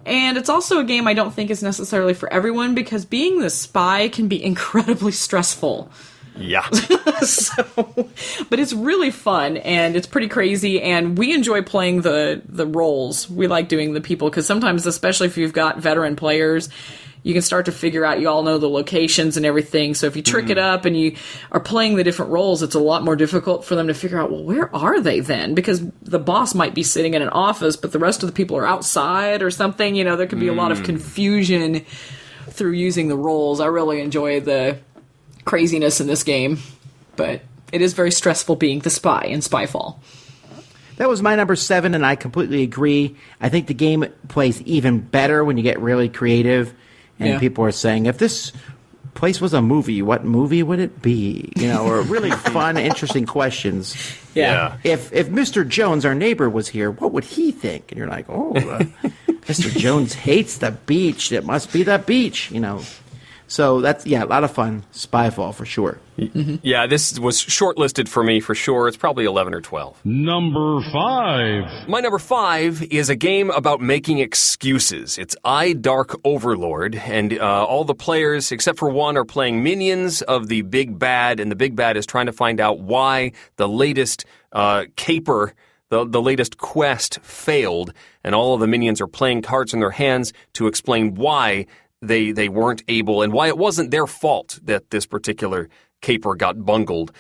And it's also a game I don't think is necessarily for everyone, because being the spy can be incredibly stressful. Yeah. But it's really fun, and it's pretty crazy, and we enjoy playing the roles. We like doing the people, because sometimes, especially if you've got veteran players, you can start to figure out, you all know the locations and everything. So if you trick it up and you are playing the different roles, it's a lot more difficult for them to figure out, well, where are they then? Because the boss might be sitting in an office, but the rest of the people are outside or something. There could be a lot of confusion through using the roles. I really enjoy the craziness in this game, but it is very stressful being the spy in Spyfall. That was my number 7, and I completely agree. I think the game plays even better when you get really creative. And people are saying, if this place was a movie, what movie would it be? Or really fun, interesting questions. Yeah. If Mr. Jones, our neighbor, was here, what would he think? And you're like, Mr. Jones hates the beach. It must be the beach, So that's, a lot of fun. Spyfall, for sure. Mm-hmm. Yeah, this was shortlisted for me for sure. It's probably 11 or 12. Number 5. My number 5 is a game about making excuses. It's Dark Overlord, and all the players, except for one, are playing minions of the Big Bad, and the Big Bad is trying to find out why the latest caper, the latest quest failed, and all of the minions are playing cards in their hands to explain why they weren't able, and why it wasn't their fault that this particular caper got bungled.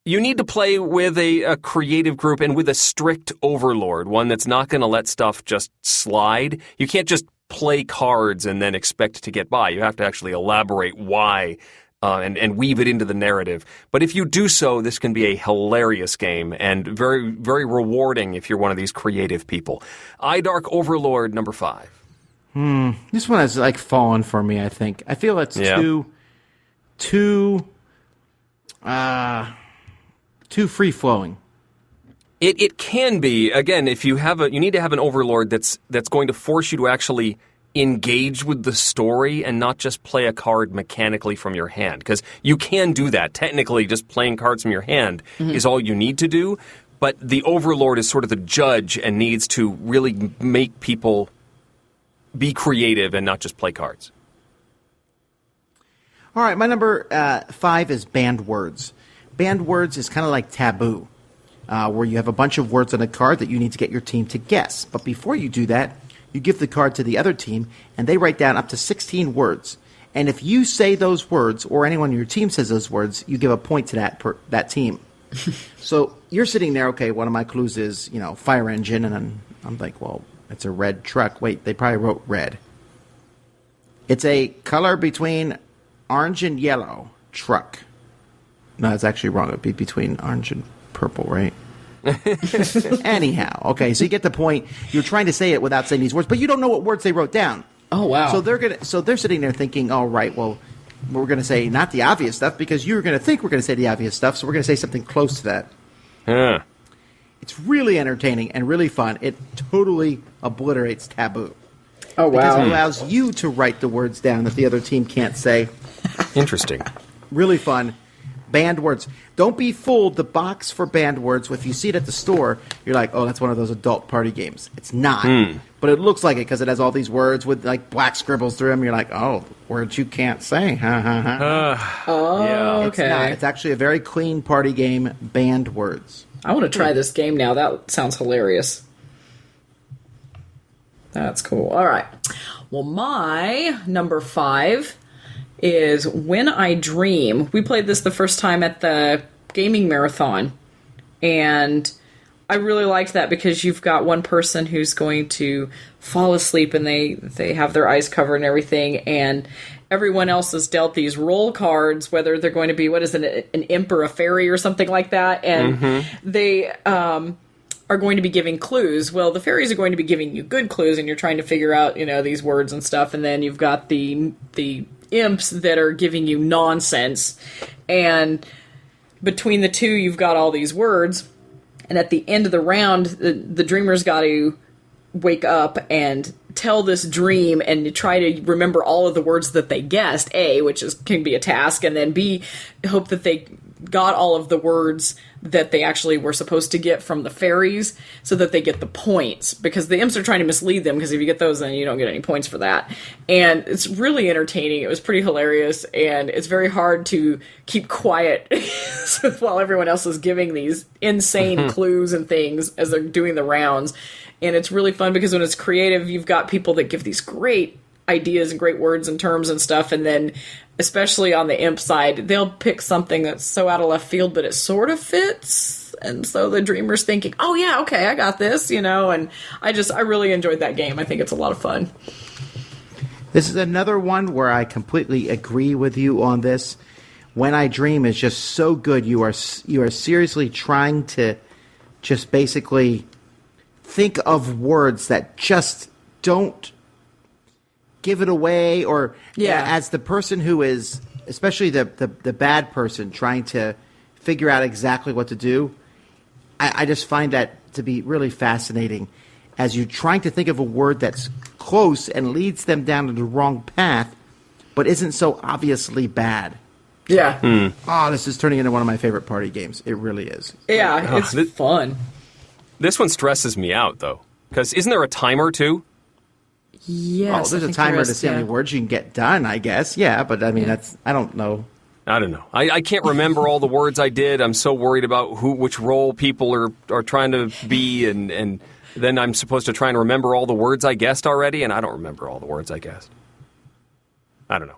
You need to play with a creative group and with a strict overlord, one that's not going to let stuff just slide. You can't just play cards and then expect to get by. You have to actually elaborate why and weave it into the narrative. But if you do so, this can be a hilarious game and very, very rewarding if you're one of these creative people. Dark Overlord, number 5. This one has fallen for me, I think. I feel it's too free flowing. It can be. Again, if you need to have an overlord that's going to force you to actually engage with the story and not just play a card mechanically from your hand, because you can do that. Technically, just playing cards from your hand is all you need to do, but the overlord is sort of the judge and needs to really make people be creative and not just play cards. All right, my number 5 is Banned Words. Banned Words is kind of like Taboo, where you have a bunch of words on a card that you need to get your team to guess. But before you do that, you give the card to the other team, and they write down up to 16 words. And if you say those words, or anyone on your team says those words, you give a point to that team. So you're sitting there, okay, one of my clues is, fire engine, and I'm like, well, it's a red truck. Wait, they probably wrote red. It's a color between orange and yellow. Truck. No, it's actually wrong. It would be between orange and purple, right? Anyhow, okay, so you get the point. You're trying to say it without saying these words, but you don't know what words they wrote down. Oh, wow. So they're sitting there thinking, all right, well, we're going to say not the obvious stuff because you're going to think we're going to say the obvious stuff, so we're going to say something close to that. Huh. It's really entertaining and really fun. It totally obliterates taboo. Oh, Because wow. it allows you to write the words down that the other team can't say. Interesting. Really fun. Banned words. Don't be fooled. The box for banned words, if you see it at the store, you're like, oh, that's one of those adult party games. It's not. But it looks like it because it has all these words with like black scribbles through them. You're like, oh, words you can't say. Ha, ha, ha. Oh, It's okay. not. It's actually a very clean party game. Banned words. I want to try this game now. That sounds hilarious. That's cool. All right. Well, my number 5 is When I Dream. We played this the first time at the gaming marathon, and I really liked that because you've got one person who's going to fall asleep and they have their eyes covered and everything, and everyone else is dealt these roll cards, whether they're going to be, what is it, an imp or a fairy or something like that, and they are going to be giving clues. Well, the fairies are going to be giving you good clues, and you're trying to figure out, these words and stuff, and then you've got the imps that are giving you nonsense, and between the two, you've got all these words, and at the end of the round, the dreamer's got to wake up and tell this dream and try to remember all of the words that they guessed, A, which can be a task, and then B, hope that they got all of the words that they actually were supposed to get from the fairies so that they get the points, because the imps are trying to mislead them, because if you get those, then you don't get any points for that. And it's really entertaining. It was pretty hilarious, and it's very hard to keep quiet while everyone else is giving these insane clues and things as they're doing the rounds. And it's really fun because when it's creative, you've got people that give these great ideas and great words and terms and stuff, and then especially on the imp side, they'll pick something that's so out of left field, but it sort of fits, and so the dreamer's thinking, oh yeah, okay, I got this, and I really enjoyed that game. I think it's a lot of fun. This is another one where I completely agree with you on this. When I Dream is just so good. You are seriously trying to just basically think of words that just don't give it away, or as the person who is, especially the bad person, trying to figure out exactly what to do. I just find that to be really fascinating, as you're trying to think of a word that's close and leads them down the wrong path, but isn't so obviously bad. Yeah. Oh, this is turning into one of my favorite party games. It really is. Yeah, it's fun. This one stresses me out, though, because isn't there a timer, too? Yes, there's a timer to see how many words you can get done, I guess. Yeah, but I mean, I don't know. I don't know. I can't remember all the words I did. I'm so worried about which role people are trying to be, and then I'm supposed to try and remember all the words I guessed already, and I don't remember all the words I guessed. I don't know.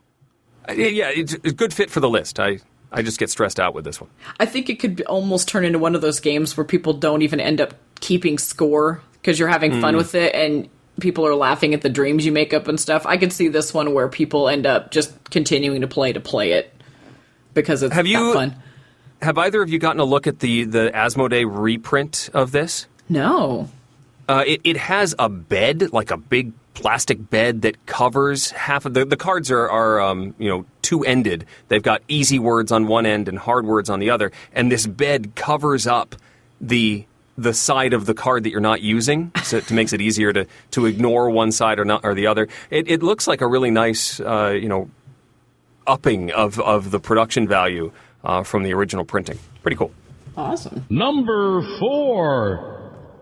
Yeah, it's a good fit for the list. I just get stressed out with this one. I think it could almost turn into one of those games where people don't even end up keeping score because you're having fun with it, and people are laughing at the dreams you make up and stuff. I could see this one where people end up just continuing to play it because it's that fun. Have either of you gotten a look at the Asmodee reprint of this? No. It has a bed, like a big plastic bed that covers half of the cards are two-ended. They've got easy words on one end and hard words on the other, and this bed covers up the side of the card that you're not using, so it makes it easier to ignore one side or the other. It looks like a really nice upping of the production value from the original printing. Pretty cool. Awesome. Number 4.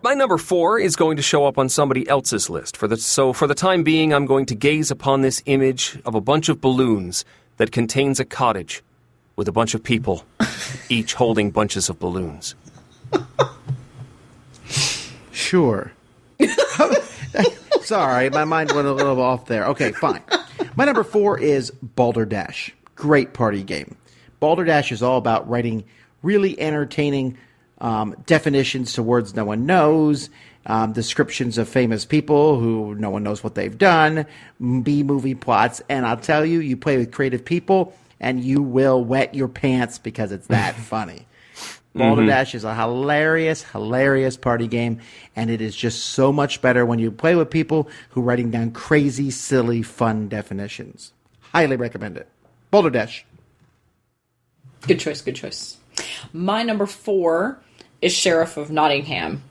My number 4 is going to show up on somebody else's list. For the time being, I'm going to gaze upon this image of a bunch of balloons that contains a cottage with a bunch of people, each holding bunches of balloons. Sure. Sorry, my mind went a little off there. Okay, fine. My number 4 is Balderdash. Great party game. Balderdash is all about writing really entertaining definitions to words no one knows, descriptions of famous people who no one knows what they've done, B-movie plots, and I'll tell you, you play with creative people, and you will wet your pants because it's that funny. Balderdash is a hilarious, hilarious party game, and it is just so much better when you play with people who are writing down crazy, silly, fun definitions. Highly recommend it. Boulder Dash. Good choice, good choice. My number 4 is Sheriff of Nottingham.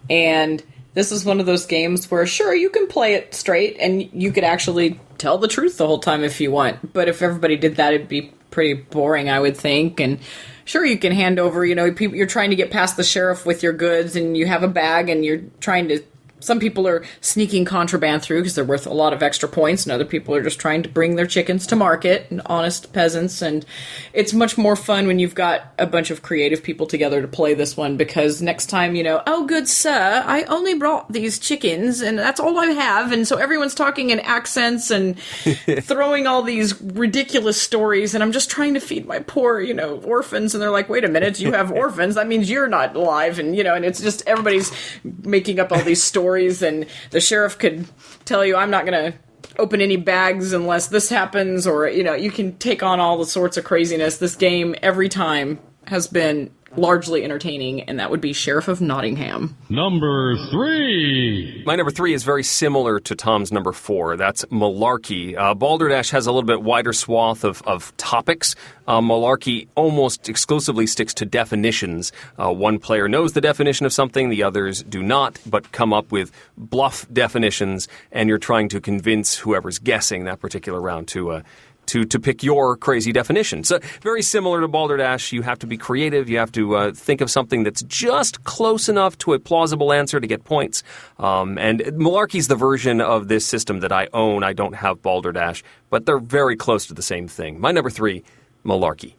And this is one of those games where, sure, you can play it straight, and you could actually tell the truth the whole time if you want. But if everybody did that, it'd be pretty boring, I would think. And sure, you can hand over, people, you're trying to get past the sheriff with your goods, and you have a bag, and you're trying to... Some people are sneaking contraband through because they're worth a lot of extra points, and other people are just trying to bring their chickens to market, and honest peasants. And it's much more fun when you've got a bunch of creative people together to play this one, because next time, oh, good sir, I only brought these chickens, and that's all I have. And so everyone's talking in accents and throwing all these ridiculous stories, and I'm just trying to feed my poor, orphans. And they're like, wait a minute, you have orphans? That means you're not alive. And, and it's just everybody's making up all these stories. And the sheriff could tell you, I'm not going to open any bags unless this happens, or, you can take on all the sorts of craziness. This game, every time, has been largely entertaining, and that would be Sheriff of Nottingham. Number 3. My number 3 is very similar to Tom's number 4. That's Malarkey. Balderdash has a little bit wider swath of topics. Malarkey almost exclusively sticks to definitions. One player knows the definition of something, the others do not, but come up with bluff definitions, and you're trying to convince whoever's guessing that particular round to pick your crazy definition. So very similar to Balderdash. You have to be creative. You have to think of something that's just close enough to a plausible answer to get points. And Malarkey's the version of this system that I own. I don't have Balderdash, but they're very close to the same thing. My number 3, Malarkey.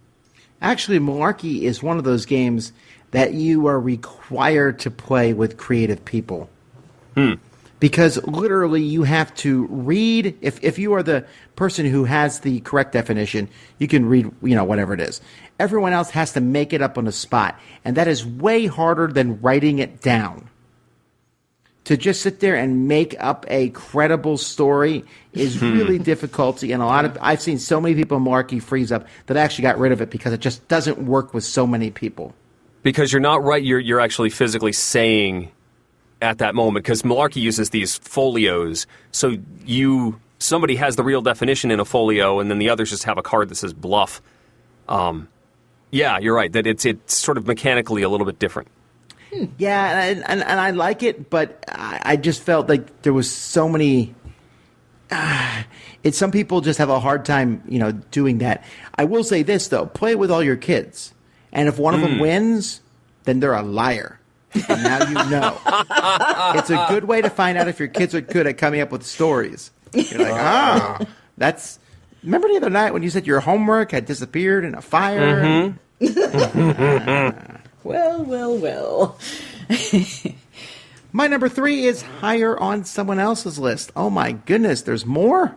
Actually, Malarkey is one of those games that you are required to play with creative people. Because literally you have to read, if you are the person who has the correct definition, you can read, whatever it is. Everyone else has to make it up on the spot. And that is way harder than writing it down. To just sit there and make up a credible story is really difficult. And I've seen so many people in Malarkey freeze up that I actually got rid of it because it just doesn't work with so many people. Because you're not right, you're actually physically saying at that moment, because Malarkey uses these folios, so somebody has the real definition in a folio, and then the others just have a card that says bluff. Yeah, you're right, that it's sort of mechanically a little bit different. Yeah, and I like it, but I just felt like there was so many... some people just have a hard time, doing that. I will say this, though. Play with all your kids. And if one of them wins, then they're a liar. And now you know. It's a good way to find out if your kids are good at coming up with stories. You're like, that's... Remember the other night when you said your homework had disappeared in a fire? Well. My number 3 is higher on someone else's list. Oh my goodness, there's more?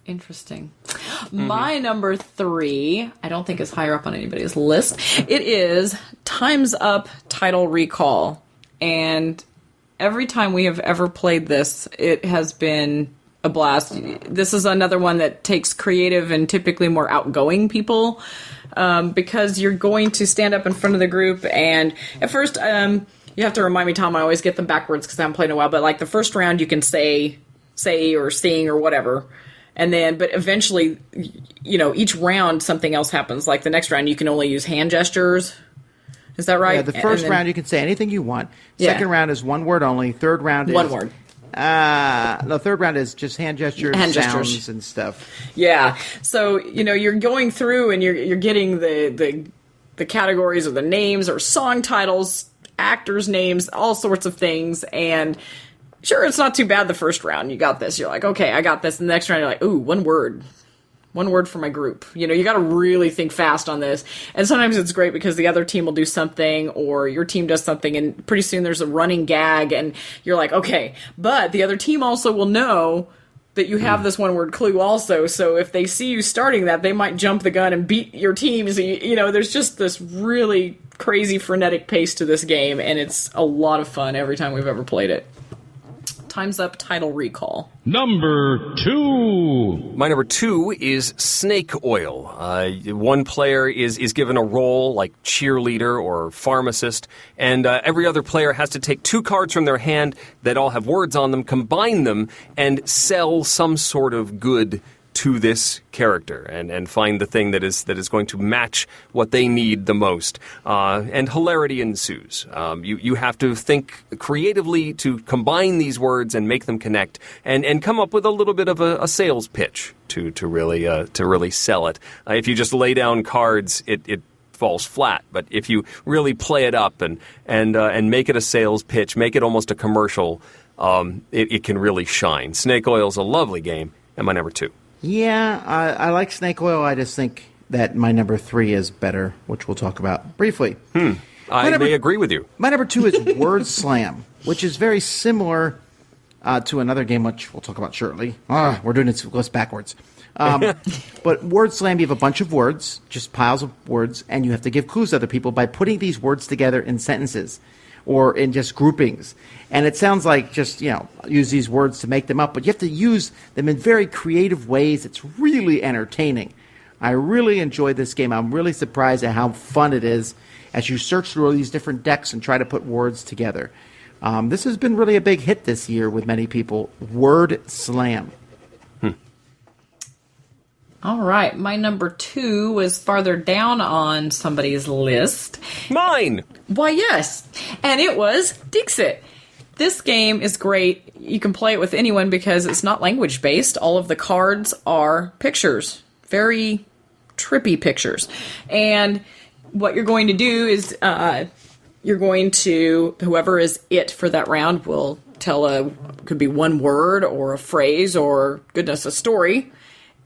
Interesting. My number 3, I don't think is higher up on anybody's list. It is Time's Up Title Recall. And every time we have ever played this, it has been a blast. This is another one that takes creative and typically more outgoing people, because you're going to stand up in front of the group, and at first, you have to remind me, Tom, I always get them backwards because I haven't played in a while, but like the first round you can say or sing or whatever. And then, but eventually, each round something else happens. Like the next round, you can only use hand gestures. Is that right? Yeah, the first round you can say anything you want. Second round is one word only. Third round is... One word. Third round is just hand gestures, sounds, and stuff. Yeah. So, you're going through and you're getting the categories or the names or song titles, actors' names, all sorts of things, and... Sure, it's not too bad the first round. You got this. You're like, okay, I got this. And the next round, you're like, ooh, one word. One word for my group. You got to really think fast on this. And sometimes it's great because the other team will do something or your team does something and pretty soon there's a running gag and you're like, okay. But the other team also will know that you have this one-word clue also. So if they see you starting that, they might jump the gun and beat your team. So, there's just this really crazy frenetic pace to this game. And it's a lot of fun every time we've ever played it. Time's Up title recall. Number 2. My number 2 is Snake Oil. One player is given a role like cheerleader or pharmacist, and every other player has to take 2 cards from their hand that all have words on them, combine them, and sell some sort of good to this character and find the thing that is going to match what they need the most. And hilarity ensues. You have to think creatively to combine these words and make them connect and come up with a little bit of a sales pitch to really sell it. If you just lay down cards, it falls flat. But if you really play it up and make it a sales pitch, make it almost a commercial, it can really shine. Snake Oil is a lovely game, and my number 2. Yeah, I like Snake Oil. I just think that my number 3 is better, which we'll talk about briefly. I may agree with you. My number 2 is Word Slam, which is very similar to another game, which we'll talk about shortly. We're doing this backwards. But Word Slam, you have a bunch of words, just piles of words, and you have to give clues to other people by putting these words together in sentences or in just groupings. And it sounds like just, use these words to make them up, but you have to use them in very creative ways. It's really entertaining. I really enjoy this game. I'm really surprised at how fun it is as you search through all these different decks and try to put words together. This has been really a big hit this year with many people. Word Slam. All right, my number 2 was farther down on somebody's list. Mine! Why, yes. And it was Dixit. This game is great. You can play it with anyone because it's not language-based. All of the cards are pictures. Very trippy pictures. And what you're going to do is whoever is it for that round will tell could be one word or a phrase or, goodness, a story.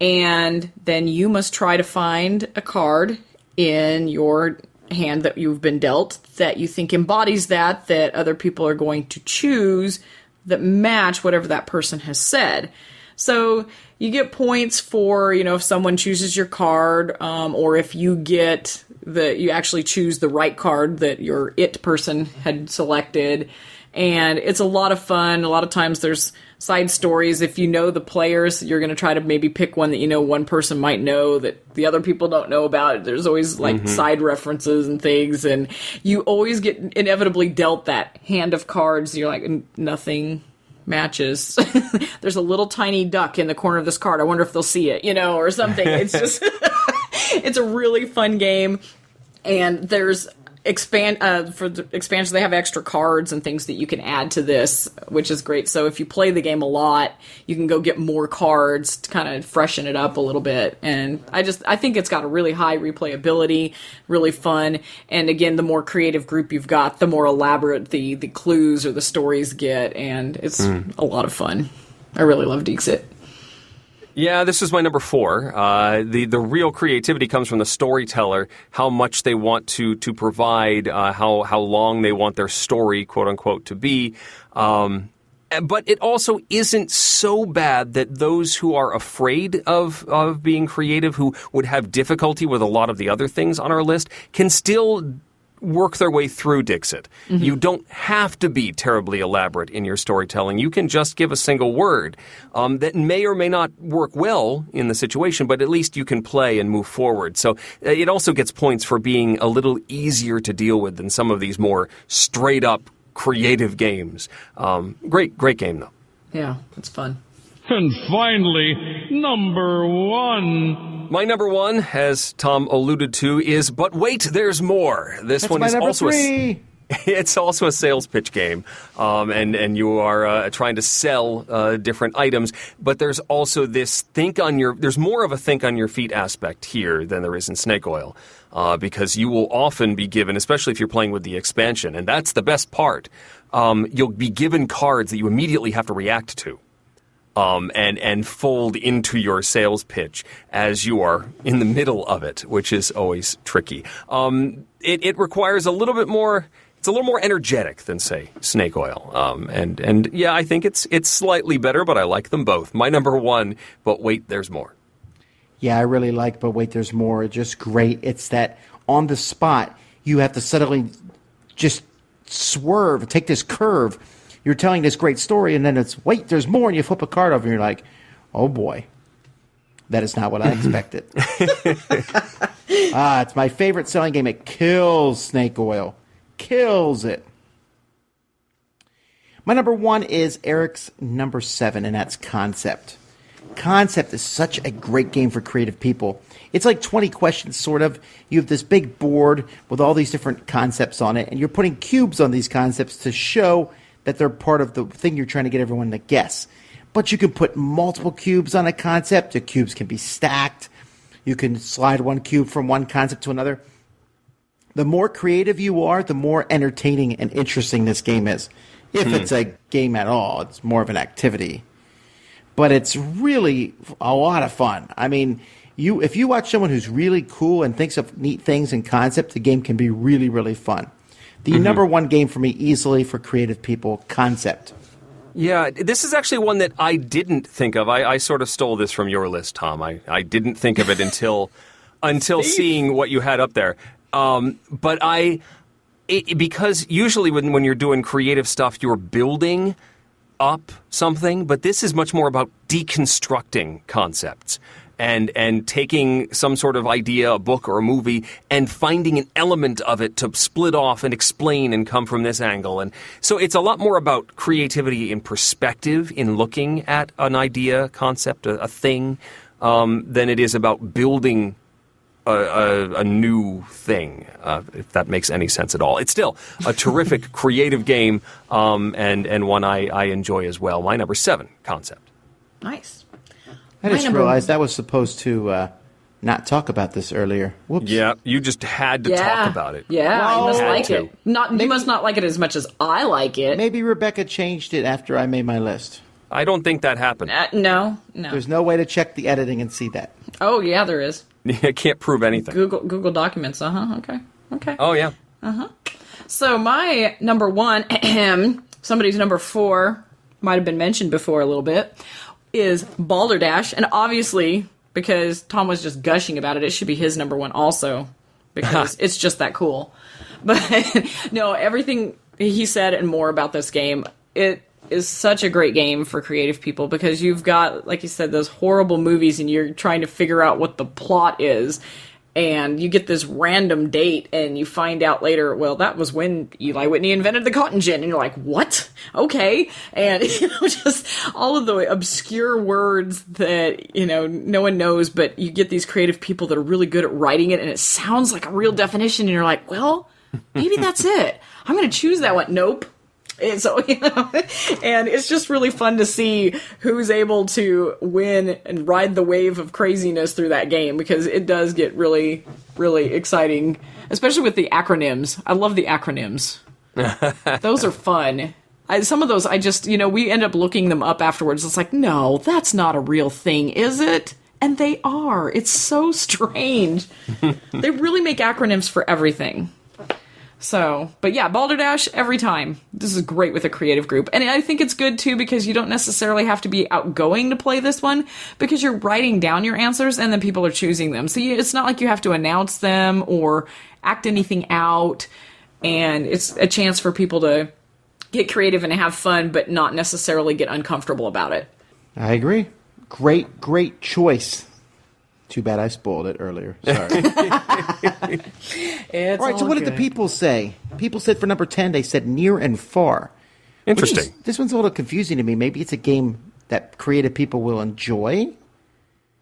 And then you must try to find a card in your hand that you've been dealt that you think embodies that other people are going to choose that match whatever that person has said. So you get points for, if someone chooses your card, or if you you actually choose the right card that your it person had selected. And it's a lot of fun. A lot of times there's side stories. If you know the players, you're going to try to maybe pick one that one person might know that the other people don't know about. There's always side references and things. And you always get inevitably dealt that hand of cards. You're like, nothing matches. There's a little tiny duck in the corner of this card. I wonder if they'll see it, or something. It's just, it's a really fun game. And there's for the expansion, they have extra cards and things that you can add to this, which is great. So if you play the game a lot, you can go get more cards to kind of freshen it up a little bit. And I think it's got a really high replayability, really fun. And again, the more creative group you've got, the more elaborate the clues or the stories get. And it's a lot of fun. I really love Dixit. Yeah, this is my number 4. The real creativity comes from the storyteller, how much they want to provide, how long they want their story, quote unquote, to be. But it also isn't so bad that those who are afraid of being creative, who would have difficulty with a lot of the other things on our list, can still work their way through Dixit. Mm-hmm. You don't have to be terribly elaborate in your storytelling. You can just give a single word that may or may not work well in the situation, but at least you can play and move forward. So it also gets points for being a little easier to deal with than some of these more straight-up creative games. Great game, though. Yeah, it's fun. And finally, number 1. My number 1, as Tom alluded to, is But Wait, There's More. This one is also it's also a sales pitch game, and you are trying to sell different items. But there's also this there's more of a think on your feet aspect here than there is in Snake Oil, because you will often be given, especially if you're playing with the expansion, and that's the best part. You'll be given cards that you immediately have to react to. And fold into your sales pitch as you are in the middle of it, which is always tricky. It requires a little bit more. It's a little more energetic than, say, Snake Oil. And yeah, I think it's slightly better, but I like them both. My number 1, But Wait, There's More. Yeah, I really like But Wait, There's More. It's just great. It's that on the spot, you have to suddenly just swerve, take this curve you're telling this great story, and then it's, wait, there's more, and you flip a card over, and you're like, oh boy, that is not what I expected. It's my favorite selling game. It kills snake oil. Kills it. My number 1 is Eric's number 7, and that's Concept. Concept is such a great game for creative people. It's like 20 questions, sort of. You have this big board with all these different concepts on it, and you're putting cubes on these concepts to show that they're part of the thing you're trying to get everyone to guess. But you can put multiple cubes on a concept. The cubes can be stacked. You can slide one cube from one concept to another. The more creative you are, the more entertaining and interesting this game is. If it's a game at all, it's more of an activity. But it's really a lot of fun. I mean, if you watch someone who's really cool and thinks of neat things and concept, the game can be really, really fun. The number 1 game for me easily for creative people, Concept. Yeah, this is actually one that I didn't think of. I sort of stole this from your list, Tom. I didn't think of it until seeing what you had up there. But because usually when you're doing creative stuff, you're building up something, but this is much more about deconstructing concepts and taking some sort of idea, a book or a movie, and finding an element of it to split off and explain and come from this angle. And so it's a lot more about creativity in perspective, in looking at an idea, concept, a thing, than it is about building a new thing, if that makes any sense at all. It's still a terrific creative game, and one I enjoy as well. My number 7, Concept. Nice. I just realized I was supposed to not talk about this earlier. Whoops. Yeah, you just had to talk about it. Yeah, you must like to. it. You must not like it as much as I like it. Maybe Rebecca changed it after I made my list. I don't think that happened. No. There's no way to check the editing and see that. Oh, yeah, there is. I can't prove anything. Google Documents. Okay. Oh, yeah. So my number 1, somebody's number 4, might have been mentioned before a little bit, is Balderdash. And obviously, because Tom was just gushing about it, it should be his number 1 also, because it's just that cool. But no, everything he said and more about this game, it is such a great game for creative people, because you've got, like you said, those horrible movies and you're trying to figure out what the plot is, and you get this random date and you find out later, well, that was when Eli Whitney invented the cotton gin, and you're like, what? Okay. And just all of the obscure words that no one knows, but you get these creative people that are really good at writing it, and it sounds like a real definition, and you're like, well, maybe that's it. I'm going to choose that one. Nope. And so, and it's just really fun to see who's able to win and ride the wave of craziness through that game, because it does get really, really exciting, especially with the acronyms. I love the acronyms. Those are fun. Some of those, we end up looking them up afterwards. It's like, no, that's not a real thing, is it? And they are. It's so strange. They really make acronyms for everything. So, but yeah, Balderdash every time. This is great with a creative group. And I think it's good too, because you don't necessarily have to be outgoing to play this one, because you're writing down your answers and then people are choosing them. So it's not like you have to announce them or act anything out. And it's a chance for people to get creative and have fun, but not necessarily get uncomfortable about it. I agree. Great choice. Too bad I spoiled it earlier. Sorry. All right, so what did the people say? People said for number 10, they said Near and Far. Interesting. This one's a little confusing to me. Maybe it's a game that creative people will enjoy.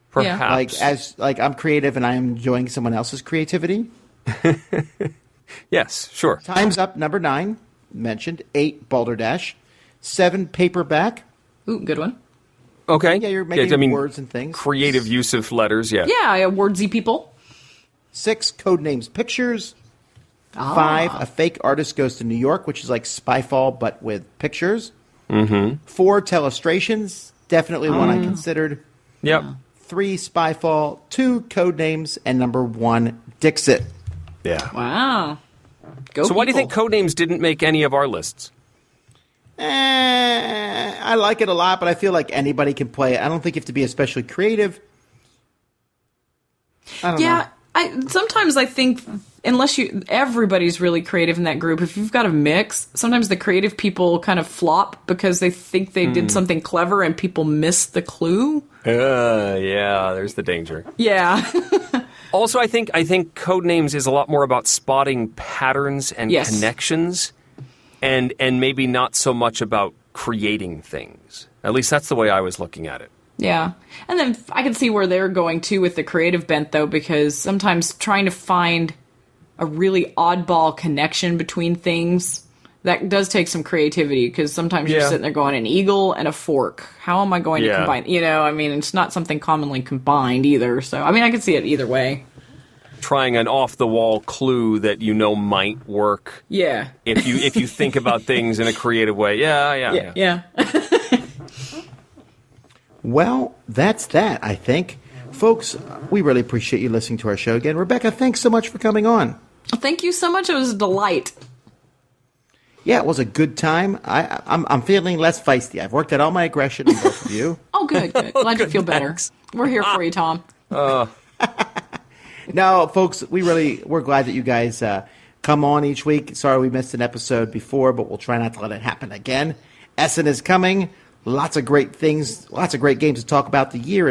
Perhaps. Like I'm creative and I'm enjoying someone else's creativity. Yes, sure. Time's up. Number 9, mentioned. 8, Balderdash. 7, Paperback. Ooh, good one. Okay. Yeah, you're making words and things. Creative use of letters, yeah. Yeah, wordsy people. 6, Codenames Pictures. 5, A Fake Artist Goes to New York, which is like Spyfall, but with pictures. 4, Telestrations. Definitely one I considered. Yep. 3, Spyfall. 2, Codenames. And number 1, Dixit. Yeah. Wow. So why do you think Codenames didn't make any of our lists? I like it a lot, but I feel like anybody can play it. I don't think you have to be especially creative. I don't know. Sometimes I think unless everybody's really creative in that group, if you've got a mix, sometimes the creative people kind of flop because they think they did something clever and people miss the clue. Yeah, there's the danger. Yeah. Also, I think Codenames is a lot more about spotting patterns and Yes. connections, and maybe not so much about creating things. At least that's the way I was looking at it. Yeah. And then I can see where they're going too with the creative bent, though, because sometimes trying to find a really oddball connection between things, that does take some creativity, because sometimes you're sitting there going, an eagle and a fork. How am I going to combine? It's not something commonly combined either. So, I can see it either way. Trying an off-the-wall clue that might work. Yeah. If you think about things in a creative way. Yeah. Well, that's that, I think. Folks, we really appreciate you listening to our show again. Rebecca, thanks so much for coming on. Thank you so much. It was a delight. Yeah, it was a good time. I'm feeling less feisty. I've worked out all my aggression in both of you. Oh, good. Glad you feel better. We're here for you, Tom. No, folks, we're glad that you guys come on each week. Sorry we missed an episode before, but we'll try not to let it happen again. Essen is coming. Lots of great things, lots of great games to talk about. The year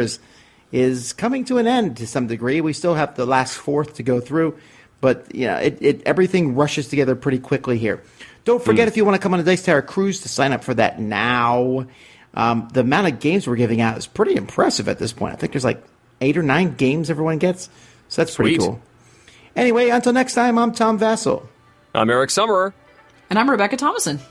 is coming to an end to some degree. We still have the last fourth to go through, but everything rushes together pretty quickly here. Don't forget, if you want to come on a Dice Tower cruise, to sign up for that now. The amount of games we're giving out is pretty impressive at this point. I think there's like 8 or 9 games everyone gets, so that's pretty cool. Anyway, until next time, I'm Tom Vassell. I'm Eric Summerer. And I'm Rebecca Thomason.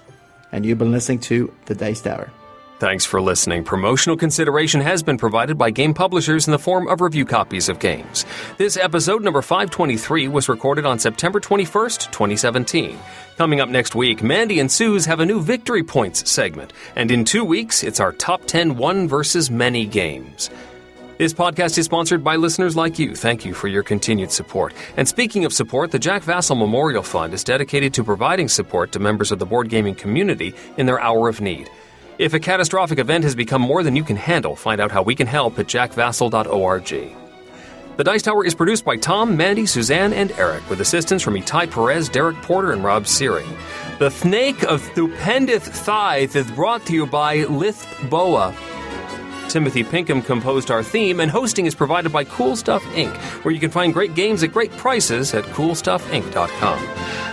And you've been listening to The Dice Tower. Thanks for listening. Promotional consideration has been provided by game publishers in the form of review copies of games. This episode, number 523, was recorded on September 21st, 2017. Coming up next week, Mandy and Suze have a new Victory Points segment. And in 2 weeks, it's our top 10 one versus many games. This podcast is sponsored by listeners like you. Thank you for your continued support. And speaking of support, the Jack Vassell Memorial Fund is dedicated to providing support to members of the board gaming community in their hour of need. If a catastrophic event has become more than you can handle, find out how we can help at jackvassell.org. The Dice Tower is produced by Tom, Mandy, Suzanne, and Eric, with assistance from Itai Perez, Derek Porter, and Rob Searing. The Snake of Stupendous Thighs is brought to you by Lisp Boa. Timothy Pinkham composed our theme, and hosting is provided by Cool Stuff Inc., where you can find great games at great prices at CoolStuffInc.com.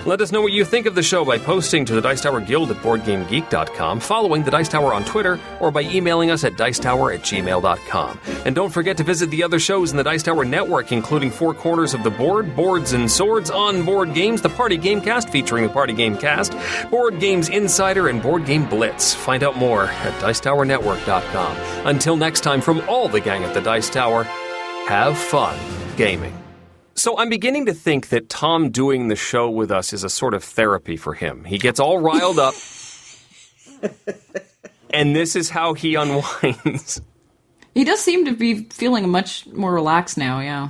Let us know what you think of the show by posting to the Dice Tower Guild at BoardGameGeek.com, following the Dice Tower on Twitter, or by emailing us at dicetower@gmail.com. And don't forget to visit the other shows in the Dice Tower network, including Four Corners of the Board, Boards and Swords, On Board Games, the Party Game Cast featuring the Party Game Cast, Board Games Insider, and Board Game Blitz. Find out more at dicetowernetwork.com. Until next time, from all the gang at the Dice Tower, have fun gaming. So I'm beginning to think that Tom doing the show with us is a sort of therapy for him. He gets all riled up, and this is how he unwinds. He does seem to be feeling much more relaxed now, yeah.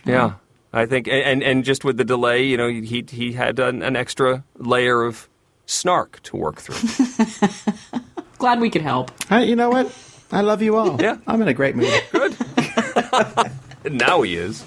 Yeah. I think, and just with the delay, he had an extra layer of snark to work through. Glad we could help. You know what? I love you all. Yeah. I'm in a great mood. Good. Now he is.